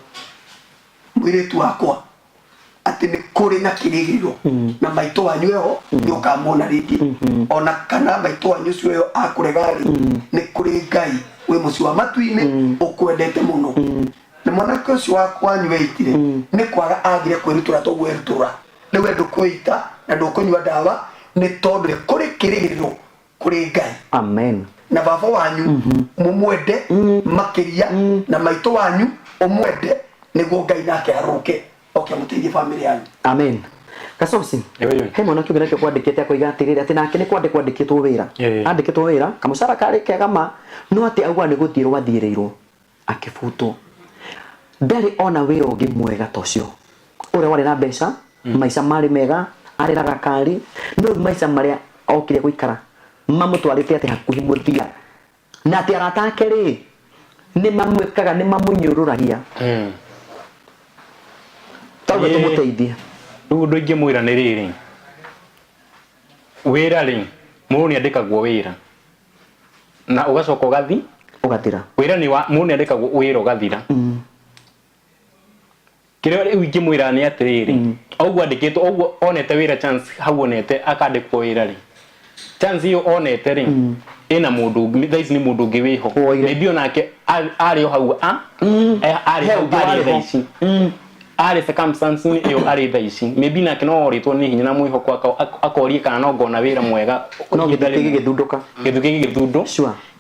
mwiretu wakwa ati ni kuri na kirigiro na maito wanyu yo ni ukamona ringi ona kana maito wanyu cio akuregari ni kuri ngai we muci wa matwini ukwendete muno na mwanake ucio wakwa wanyu weitire ni kwaga agire kwirutura tugwerutura ni wendu kuita na ndukunywa dawa ni tondu ni kuri kirigiro kuri ngai
amen
na baba wanyu mumwende makiria na maito wanyu umwende niguo ngai nake aruke oke muteithie family yanyu
amen Kasosi he mwana kiugira kyo kwandikite akoiga atiriri ati nake ni kwandikitwo wira andikitwo wira kamucara kari kega ma no ati agwa ni guthirwo athirirwo akifutwo ndari ona wira ungi mwega tocio ure wari na mbeca maica mari mega ariraga kari no maica maria okire guikara mamutwarite ati hakuhi muthia na ati aratake ri ni mamwikaga ni mamunyururagia tauga tumuteithie
ndu ingi mwira ni riri wira ri mundu ni andikagwo wira na ugacoka ugathi
ugathira
wira ni wa mundu ni andikagwo wira ugathira kire ri ingi mwira ni atiriri ogwo andikitwo ogwo onete wira chance hau onete akandikwo wira ri chance iyo onete ri ina mundu thaici ni mundu ngi wiho maybe onake ari hau ari hau ari thaici ari circumstance ni iyo ari thaici maybe nake no oritwo ni hinya na mwihoko akorie kana no ngona wira mwega
no githiki githunduka
githundu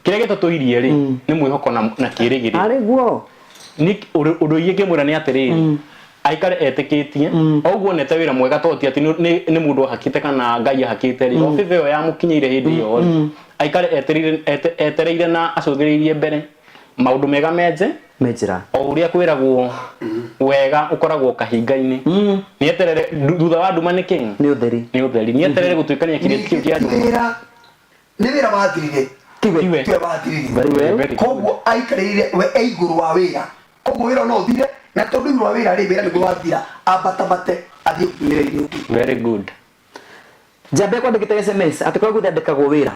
kire gitatuirie ri ni mwihoko na kirigiri
ari guo
ni undu yige mwira ni atiriri aikare etikitie ogwo nete wira mwega toti ati ni mundu hakite kana ngai hakite ri ofive yo yamukinyire hindi yo aikare etereire na acugiririe mbere maundu mega
mejira
o uria kwiragwo wega ukoragwo kahinga-ini ni eterere thutha wa nduma ni king
ni utheri
ni eterere gutuikania kiretikio kia ndu
ni wira wathirire tiwe wathirire koguo aikarire we eiguru wa wira koguo wira no uthire na tondu iguru wa wira ri wira niguo wathira abatabate athie kuire irio
very good
jambe kwandikite SMS ati kwa guthondekagwo wira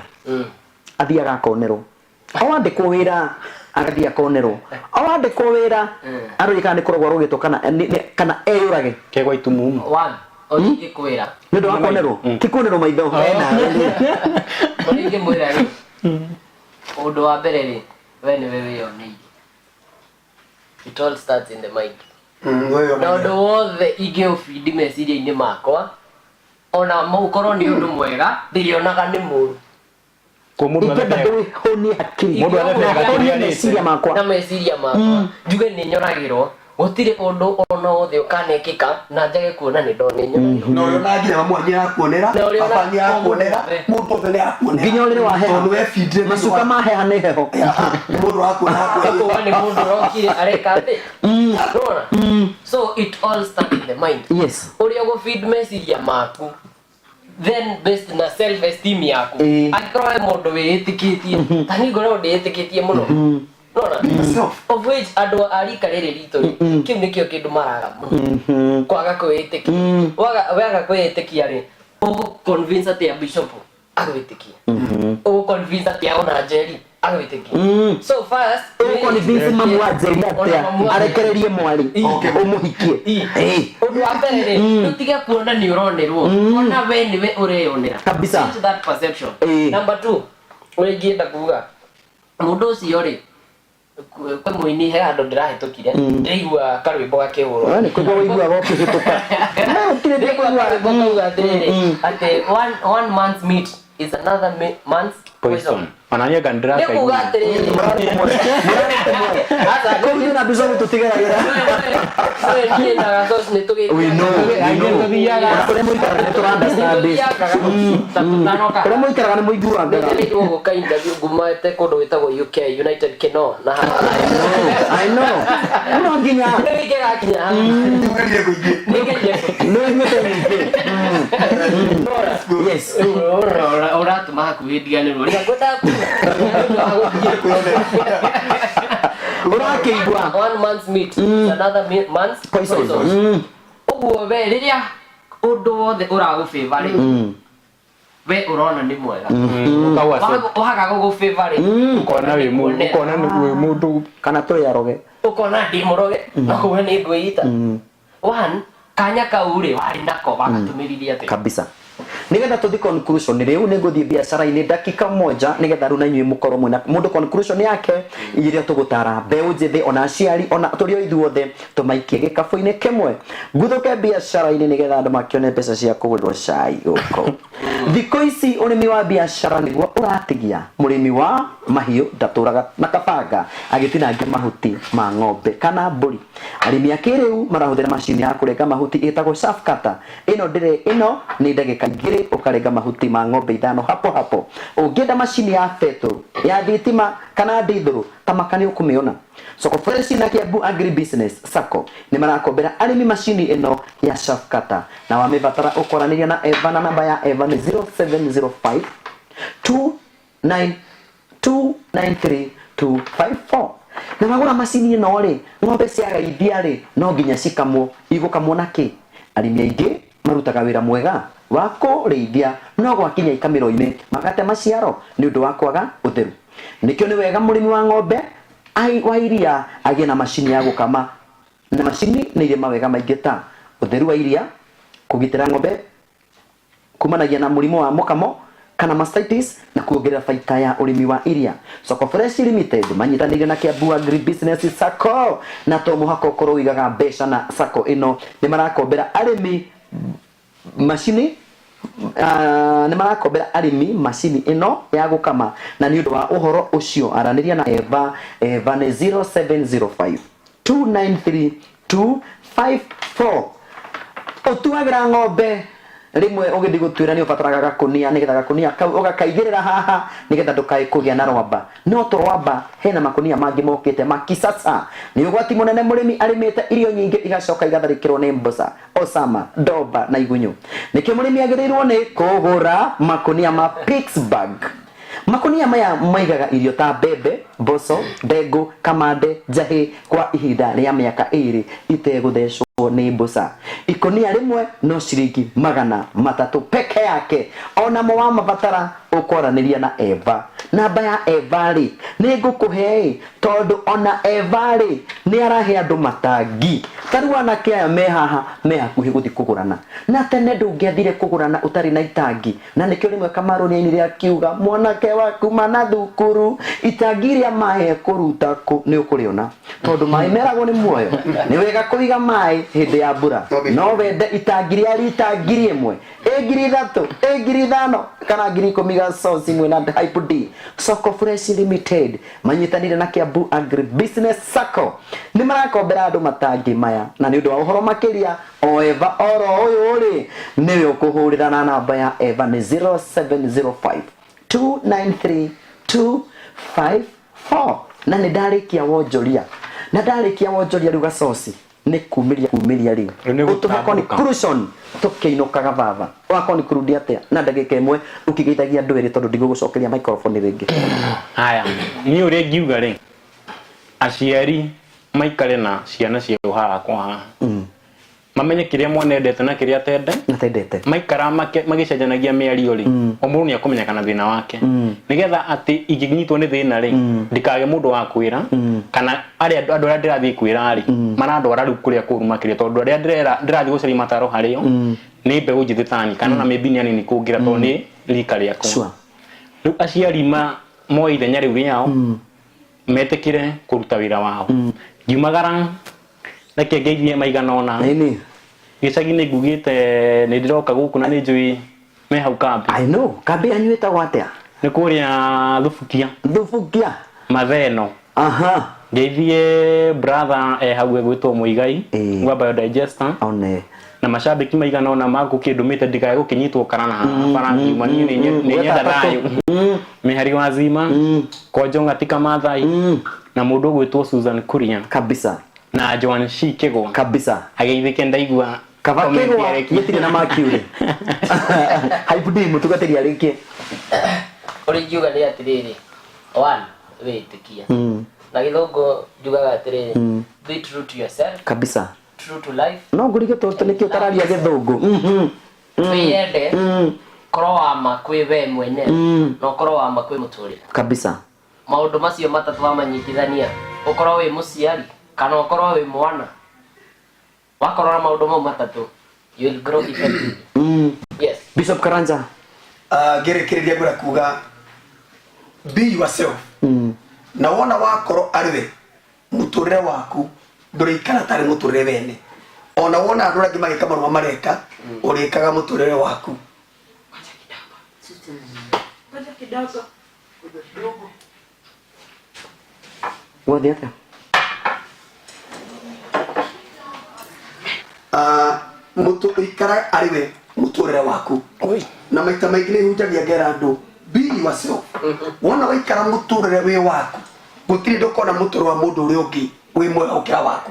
athiaga akonerwo awandikwo wira agathia akonerwo awandikwo wira arugika ni kurogwa rugito kana eyurage
kegwa itumumu
Oningi kwira
nindo akonerwo tikunerwo maitho hena
oningi mwira ri undu wa mbere ri we ni wewe yoni it all starts in the mind na undu wothe ingi ufidi meciria-ini makwa ona mukorwo ni undu mwega ndirionaga ni muru
ko mundu
honi akili
mundu arefega
meciria makwa njuge ni nyoragirwo gutire undu ona wothe ukanekika na njage kuona ni ndone nyoragirwo
no yo nagira mamwanya akuonera abanya akuonera mundu othe ni akuonera
nginya uri wa heho
we fidre
masuka maheha ni heho
mundu akuona
ko ni mundu rokire areka thi so it all starts in the mind
yes
uria go feed meciria maku then based na self esteem yaku akroe mundu witikitie tani ngoro nditikitie muno of which ado ari karere rito kiu nikio kindu maraga kwaga kwĩtĩkia waga kwĩtĩkia ri convince ati bishop agwĩtĩkia convince ati ona Jerry agwĩtĩkia so first
convince mamu wa Jerry ati arekererie mwari umuhikie
undu wa mbere ri utige kuona ni uronerwo ona we niwe ureyonera
kabisa
change that perception number 2 uringienda kuga mundu ucio ri kwa muini he andu ndirahetũkire ndĩigua karwĩmbo gakĩhũrwo
ni kũigua wĩigua gokĩhĩtũka na ũtirĩtie kũigua
ati one month's meat is another month's poison
ananya gandra
kai kuga atirĩrĩ
kũu na bizo tũtigeragira
we na gatos nĩ tũgĩ
we know kũrĩa mũikaraga nĩ tũrandastandi kũrĩa mũikaraga nĩ mũiguaga
nĩguo gũka interview ngumate kũndũ gwĩtagwo UK United Kingdom na
I know no nginya
nĩgĩgakinya
yes
ũratũma hakuhĩ ndiganĩrwo rĩrĩa ngwenda
urakĩigua
one month's meat another month's poison ũguo we rĩrĩa ũndũ wothe ũragũfavor rĩ we ũrona nĩ mwega ũhaga gũgũfavor rĩ
ũkona wĩ mũndũ
kana tũrĩ aroge
ũkona ndĩ mũroge na kuga nĩ ngwĩita one kanya kau rĩ warĩ nako wagatũmĩrire atĩ
kabisa nigetha tuthi conclusion riu niguthie biacara-ini dakika moja nigetha ru na inyuĩ mũkorwo mwĩna mũndũ conclusion yake iria tũgũtara mbeũ njĩthĩ ona aciari ona tũrĩ o ithuothe tũmaikie gĩkabũ-inĩ kĩmwe nguthũke biacara-inĩ nigetha andũ makĩone mbeca cia kũgũrĩrwo cai gũkũ thikũ ici ũrĩmi wa biacara nĩguo ũratigia mũrĩmi wa mahiũ ndatũraga na kabanga agĩtinangia mahuti ma ng'ombe kana mbũri arĩmi a kĩrĩu marahũthĩra macini ya kũrenga mahuti ĩtagwo shaft cutter ĩno nĩ ndagĩka igĩrĩ ũkarenga mahuti ma ng'ombe ithano hapo hapo ũngĩenda macini ya betũrũ ya thitima kana ndithũrũ tamaka nĩ ũkũmĩona Soko Fresh na Kiambu Agri Business Sacco nĩ marakombera arĩmi macini ĩno ya shaft cutter na wamĩbatara ũkoranĩria na Eva na namba ya Eva nĩ 0705 293 254 na magũra macini ĩno rĩ ng'ombe ciaga idia rĩ no nginya cikamwo igũkamwo na kĩ arĩmi aingĩ marutaga wĩra mwega wa kũrĩithia no gwakinya ikamĩro-inĩ magate maciaro nĩ ũndũ wa kwaga ũtheru nĩkĩo nĩ wega mũrĩmi wa ng'ombe wa iria agĩe na macini ya gũkama na macini nĩ irĩ mawega maingĩ ta ũtheru wa iria kũgitĩra ng'ombe kumanagia na mũrimũ wa mũkamo kana mastitis na kuongerera baita ya ũrĩmi wa iria Soko Fresh Limited manyitanĩire na Kiambu Agri Business Sacco na to mũhaka ũkorwo ũigaga mbeca na sacco ĩno nĩ marakombera arĩmi macini nĩ marakombera arĩmi macini ĩno ya gũkama na nĩ ũndũ wa ũhoro ũcio aranĩria na Eva nĩ 0705 293 254 ũtuagĩra ng'ombe rimwe ũgĩthiĩ gũtuĩra nĩ ũbataraga gakũnia nĩgetha gakũnia kau ũgakaigĩrĩra haha nĩgetha ndũkae kũgĩa na rwamba no to rwamba hena makũnia mangĩ mokĩte ma kisasa nĩ ũgwati mũnene mũrĩmi arĩmĩte irio nyingĩ igacoka igatharĩkĩrwo nĩ mboca osama ndomba na igunyũ nĩkĩo mũrĩmi agĩrĩirwo nĩ kũgũra makũnia ma Pittsburgh makũnia maya maigaga irio ta mbembe mboco ndengũ kamande njahĩ kwa ihinda rĩa mĩaka 2 itegũthecwo nĩ mboca ikũnia rĩmwe no ciringi 300 peke yake ona mo wa mabatara ũkoranĩria na Eva namba ya Eva rĩ nĩ ngũkũhe tondũ ona Eva rĩ nĩ arahe andũ matangi tarũ anake aya me haha me hakuhĩ gũthiĩ kũgũrana na tene ndũngĩathire kũgũrana ũtarĩ na itangi na nĩkĩo rĩmwe kamarũni-inĩ rĩa kiuga mwanake waku mana thukuru itangi rĩa maĩ kũruta kũ nĩ ũkũrĩona tondũ maĩ meragwo nĩ muoyo nĩ wega kũiga maĩ hĩndĩ ya mbura no wende itangi rĩa lita ngiri 1 ngiri 3 ngiri 5 kana ngiri 10 ga source imwe na Hype D Soko Fresh Limited manyitanire na Kiambu Agri Business Sacco nĩ marakombera andũ matangi maya na nĩ ũndũ wa ũhoro makĩria o Eva oro ũyũ rĩ nĩwe ũkũhũrĩra na namba ya Eva nĩ 0705 293 254 na nĩ ndarĩkia wonjoria na ndarĩkia wonjoria rĩu gacoci nĩ kumĩria rĩu ũtũhe conclusion tũkĩinũkaga baba wa conclude atĩa na ndagĩka ĩmwe ũkĩgeithagia andũ erĩ tondũ ndigũgũcokeria microphone rĩngĩ
haya niĩ ũrĩa ngiuga rĩ aciari maikare na ciana ciao haha kwa haha mamenye kiria mwana endete na kiria atendete maikara magicenjanagia miario ri o mundu ni akumenya kana thina wake nigetha ati inginyitwo ni thina ri ndikage mundu wa kwira kana ari andu aria ndirathi kwira ri marandwara riu kuria kuruma kiria tondu aria ndirathi gucari mataro hario ni mbegu njithitani kana na maybe ni anini kungira to ni rika riakwa riu aciari moe ithenya riu riao metekire kuruta wira wao ngimagara nake ngeithie maigana ona gicagi-inĩ ngugĩte nĩ ndĩroka gũkũ na nĩ njũĩ me hau kambi.
I know kambi yanyu ĩtagwo atĩa?
Nĩ kũrĩa Thubukia Matheno. Ngeithie brother hau egwĩtwo Mũigai wa Biodigester na macambĩki maigana ona magũkĩndũmĩte ndikae gũkĩnyitwo karana barangi mani nĩ nyenda thayũ mĩhari wa Zima Konjo Ng'atika Maathai na mũndũ ũgwĩtwo Susan Kuria
kabisa
na Joan Shikego
kabisa
ageithike ndaigua
kabakegwa gitire na makiure haibudi mutugateria rĩngĩ
uri ngiuga nĩ atĩrĩrĩ one wĩtĩkia na gĩthũngũ njugaga atĩrĩrĩ be true to yourself
kabisa
true to life
no ngurige tũtũ nĩkĩo tararia gĩthũngũ
wĩyende korwo wama kwĩ we mwene no korwo wama kwĩ mũtũrĩre
kabisa
maũndũ macio matatũ wamanyitithania ũkorwo wĩ mũciari kana ũkorwo wĩ mwana wakorwo na maũndũ mau matatũ you will grow effectively. Yes.
Bishop Karanja
ngerekereria ngura kuga be yourself na wona wakorwo ariwe mũtũrĩre waku ndũrĩikara tarĩ mũtũrĩre wene ona wona andũ angĩ magĩka marũa mareka ũrĩkaga mũtũrĩre waku
Gwathi atĩa?
Mutu ikara ariwe mũtũrĩre waku na maita maingĩ nĩ hunjagia ngera andũ be yourself wona waikara mũtũrĩre wĩ waku gũtirĩ ndũkona mũtũrĩre wa mũndũ ũrĩa ũngĩ wĩ mwega ũkĩra waku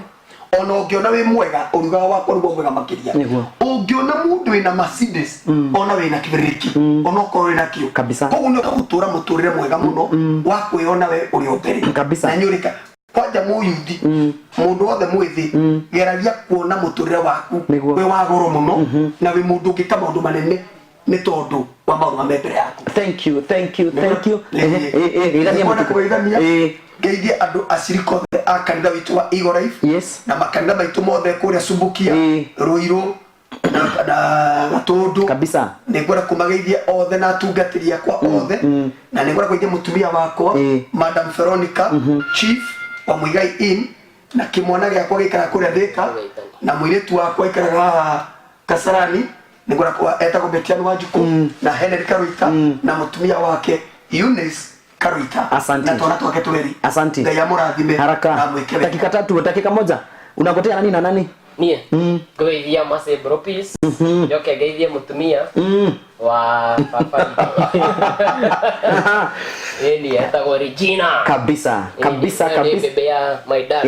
ona ũngĩona wĩ mwega ũrugaga wakwa nĩguo mwega makĩria ũngĩona mũndũ wĩna Mercedes ona wĩna kĩbĩrĩki ona ũkorwo wĩna kĩo koguo nĩ ũgũtũra mũtũrĩre mwega mũno wa kwĩona we ũrĩ o mbere na nĩ ũrĩka kwanja mũyuthi mũndũ wothe mwĩthĩ geragia kuona mũtũrĩre waku wĩ wa goro mũno na wĩ mũndũ ũngĩka maũndũ manene nĩ tondũ wa maũndũ ma mbere yaku.
Thank you
ngeithie andũ acirika othe a kanitha witũ wa Eagle Life na makanitha maitũ mothe kũrĩa Subukia Ruiru na Gatũndũ
kabisa
nĩ ngwenda kũmageithia othe na atungatĩri akwa othe na nĩ ngwenda kũgeithia mũtumia wakwa Madam Veronica Chief wa Muigai Inn na kĩmwana gĩakwa gĩikara kũrĩa Thika na mũirĩtu wakwa aikaraga haha Kasarani nĩ ngwenda etagwo Betian Wanjukũ na Henry Karuita na mũtumia wake Eunice Karuita na twana twake tũreri.
Asante.
Ngai amũrathime
haraka dakika tatu dakika moja unagotea nani na nani?
Nie ngeithia Masebro Peace njoke ngeithie mũtumia wa papa Eli etagwo Regina
kabisa
bebe ya my dad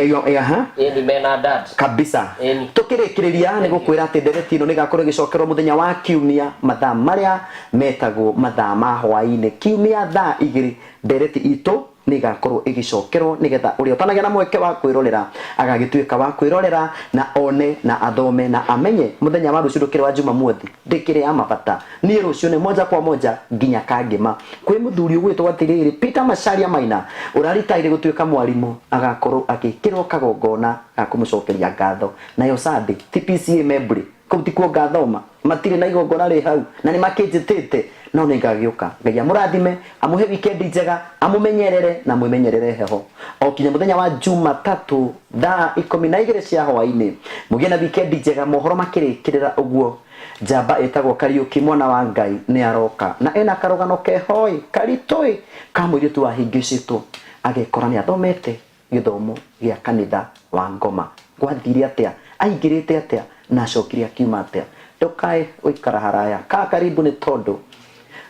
ni mena dad
kabisa tukirikiria nĩ gũkwĩra atĩ ndereti ĩno nĩ gakorwo ĩgĩcokerwo mũthenya wa kiumia mathaa marĩa metagwo mathaa ma hwaĩ-inĩ kiumia thaa 2 ndereti itũ nĩ gakorwo ĩgĩcokerwo nĩgetha ũrĩa ũtanagĩa na mweke wa kwĩrorera agagĩtuĩka wa kwĩrorera na one na athome na amenye mũthenya wa rũciũ ndũkĩrĩ wa Jumamothi ndĩkĩrĩ ya mabata niĩ rũciũ nĩ moja kwa moja nginya Kangĩma kwĩ mũthuri ũgwĩtwo atĩrĩrĩ Peter Macharia Maina ũraritaire gũtuĩka mwarimũ agakorwo agĩkĩrwo kagongona ga kũmũcokeria ngatho nayo Sunday TPCA Membry kũu ti kuo ngathoma matirĩ na igongona rĩ hau na nĩ makĩnjĩtĩte no nĩ ngagĩũka Ngai amũrathime amũhe weekend njega amũmenyerere na mwĩmenyerere heho o kinya mũthenya wa Jumatatũ thaa 12 cia hwaĩ-inĩ mũgĩe na weekend njega mohoro makĩrĩkĩrĩra ũguo njamba ĩtagwo Kariũki mwana wa Ngai nĩ aroka na ena karũgano kehoi karitũĩ ka mũirĩtu wahingĩcĩtwo agekora nĩ athomete gĩthomo gĩa kanitha wa Ngoma gwathire atĩa aingĩrĩte atĩa na acokire akiuma atĩa ndũkae gũikara haraya ka karibu nĩ tondũ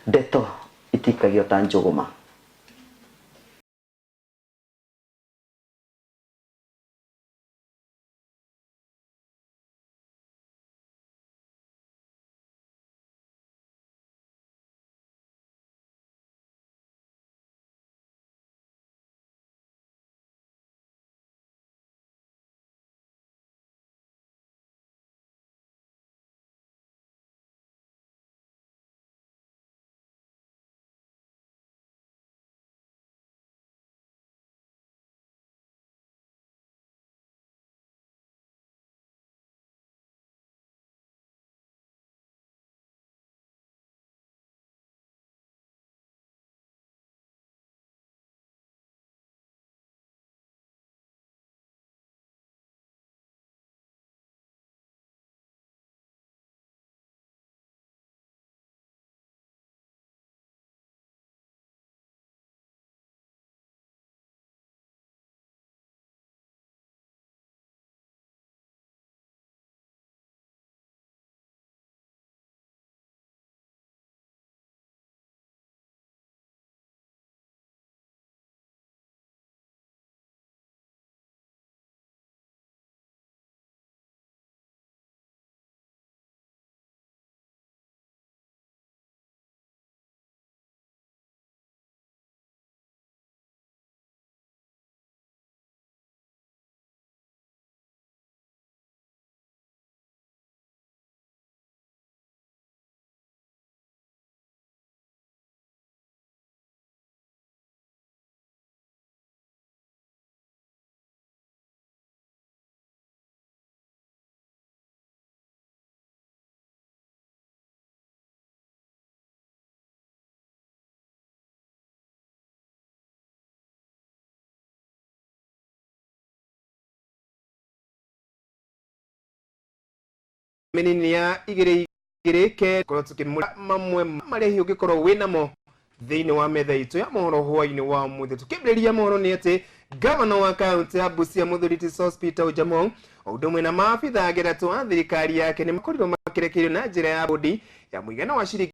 ndeto itikagio ta njũgũma.
menini ya igire ke korwo tukimura mamwe maria hiyo gikorwo winamo thiini wa metha itu ya mohoro hwaini wa muthe tukibiriria mohoro ni ati gavana wa kaunti ya Busia Muthuriti Hospital Ojamong udumwe na maafitha ageratu a thirikari yake ni makorirwo makirekerio na njira ya bodi ya muigana wa shilingi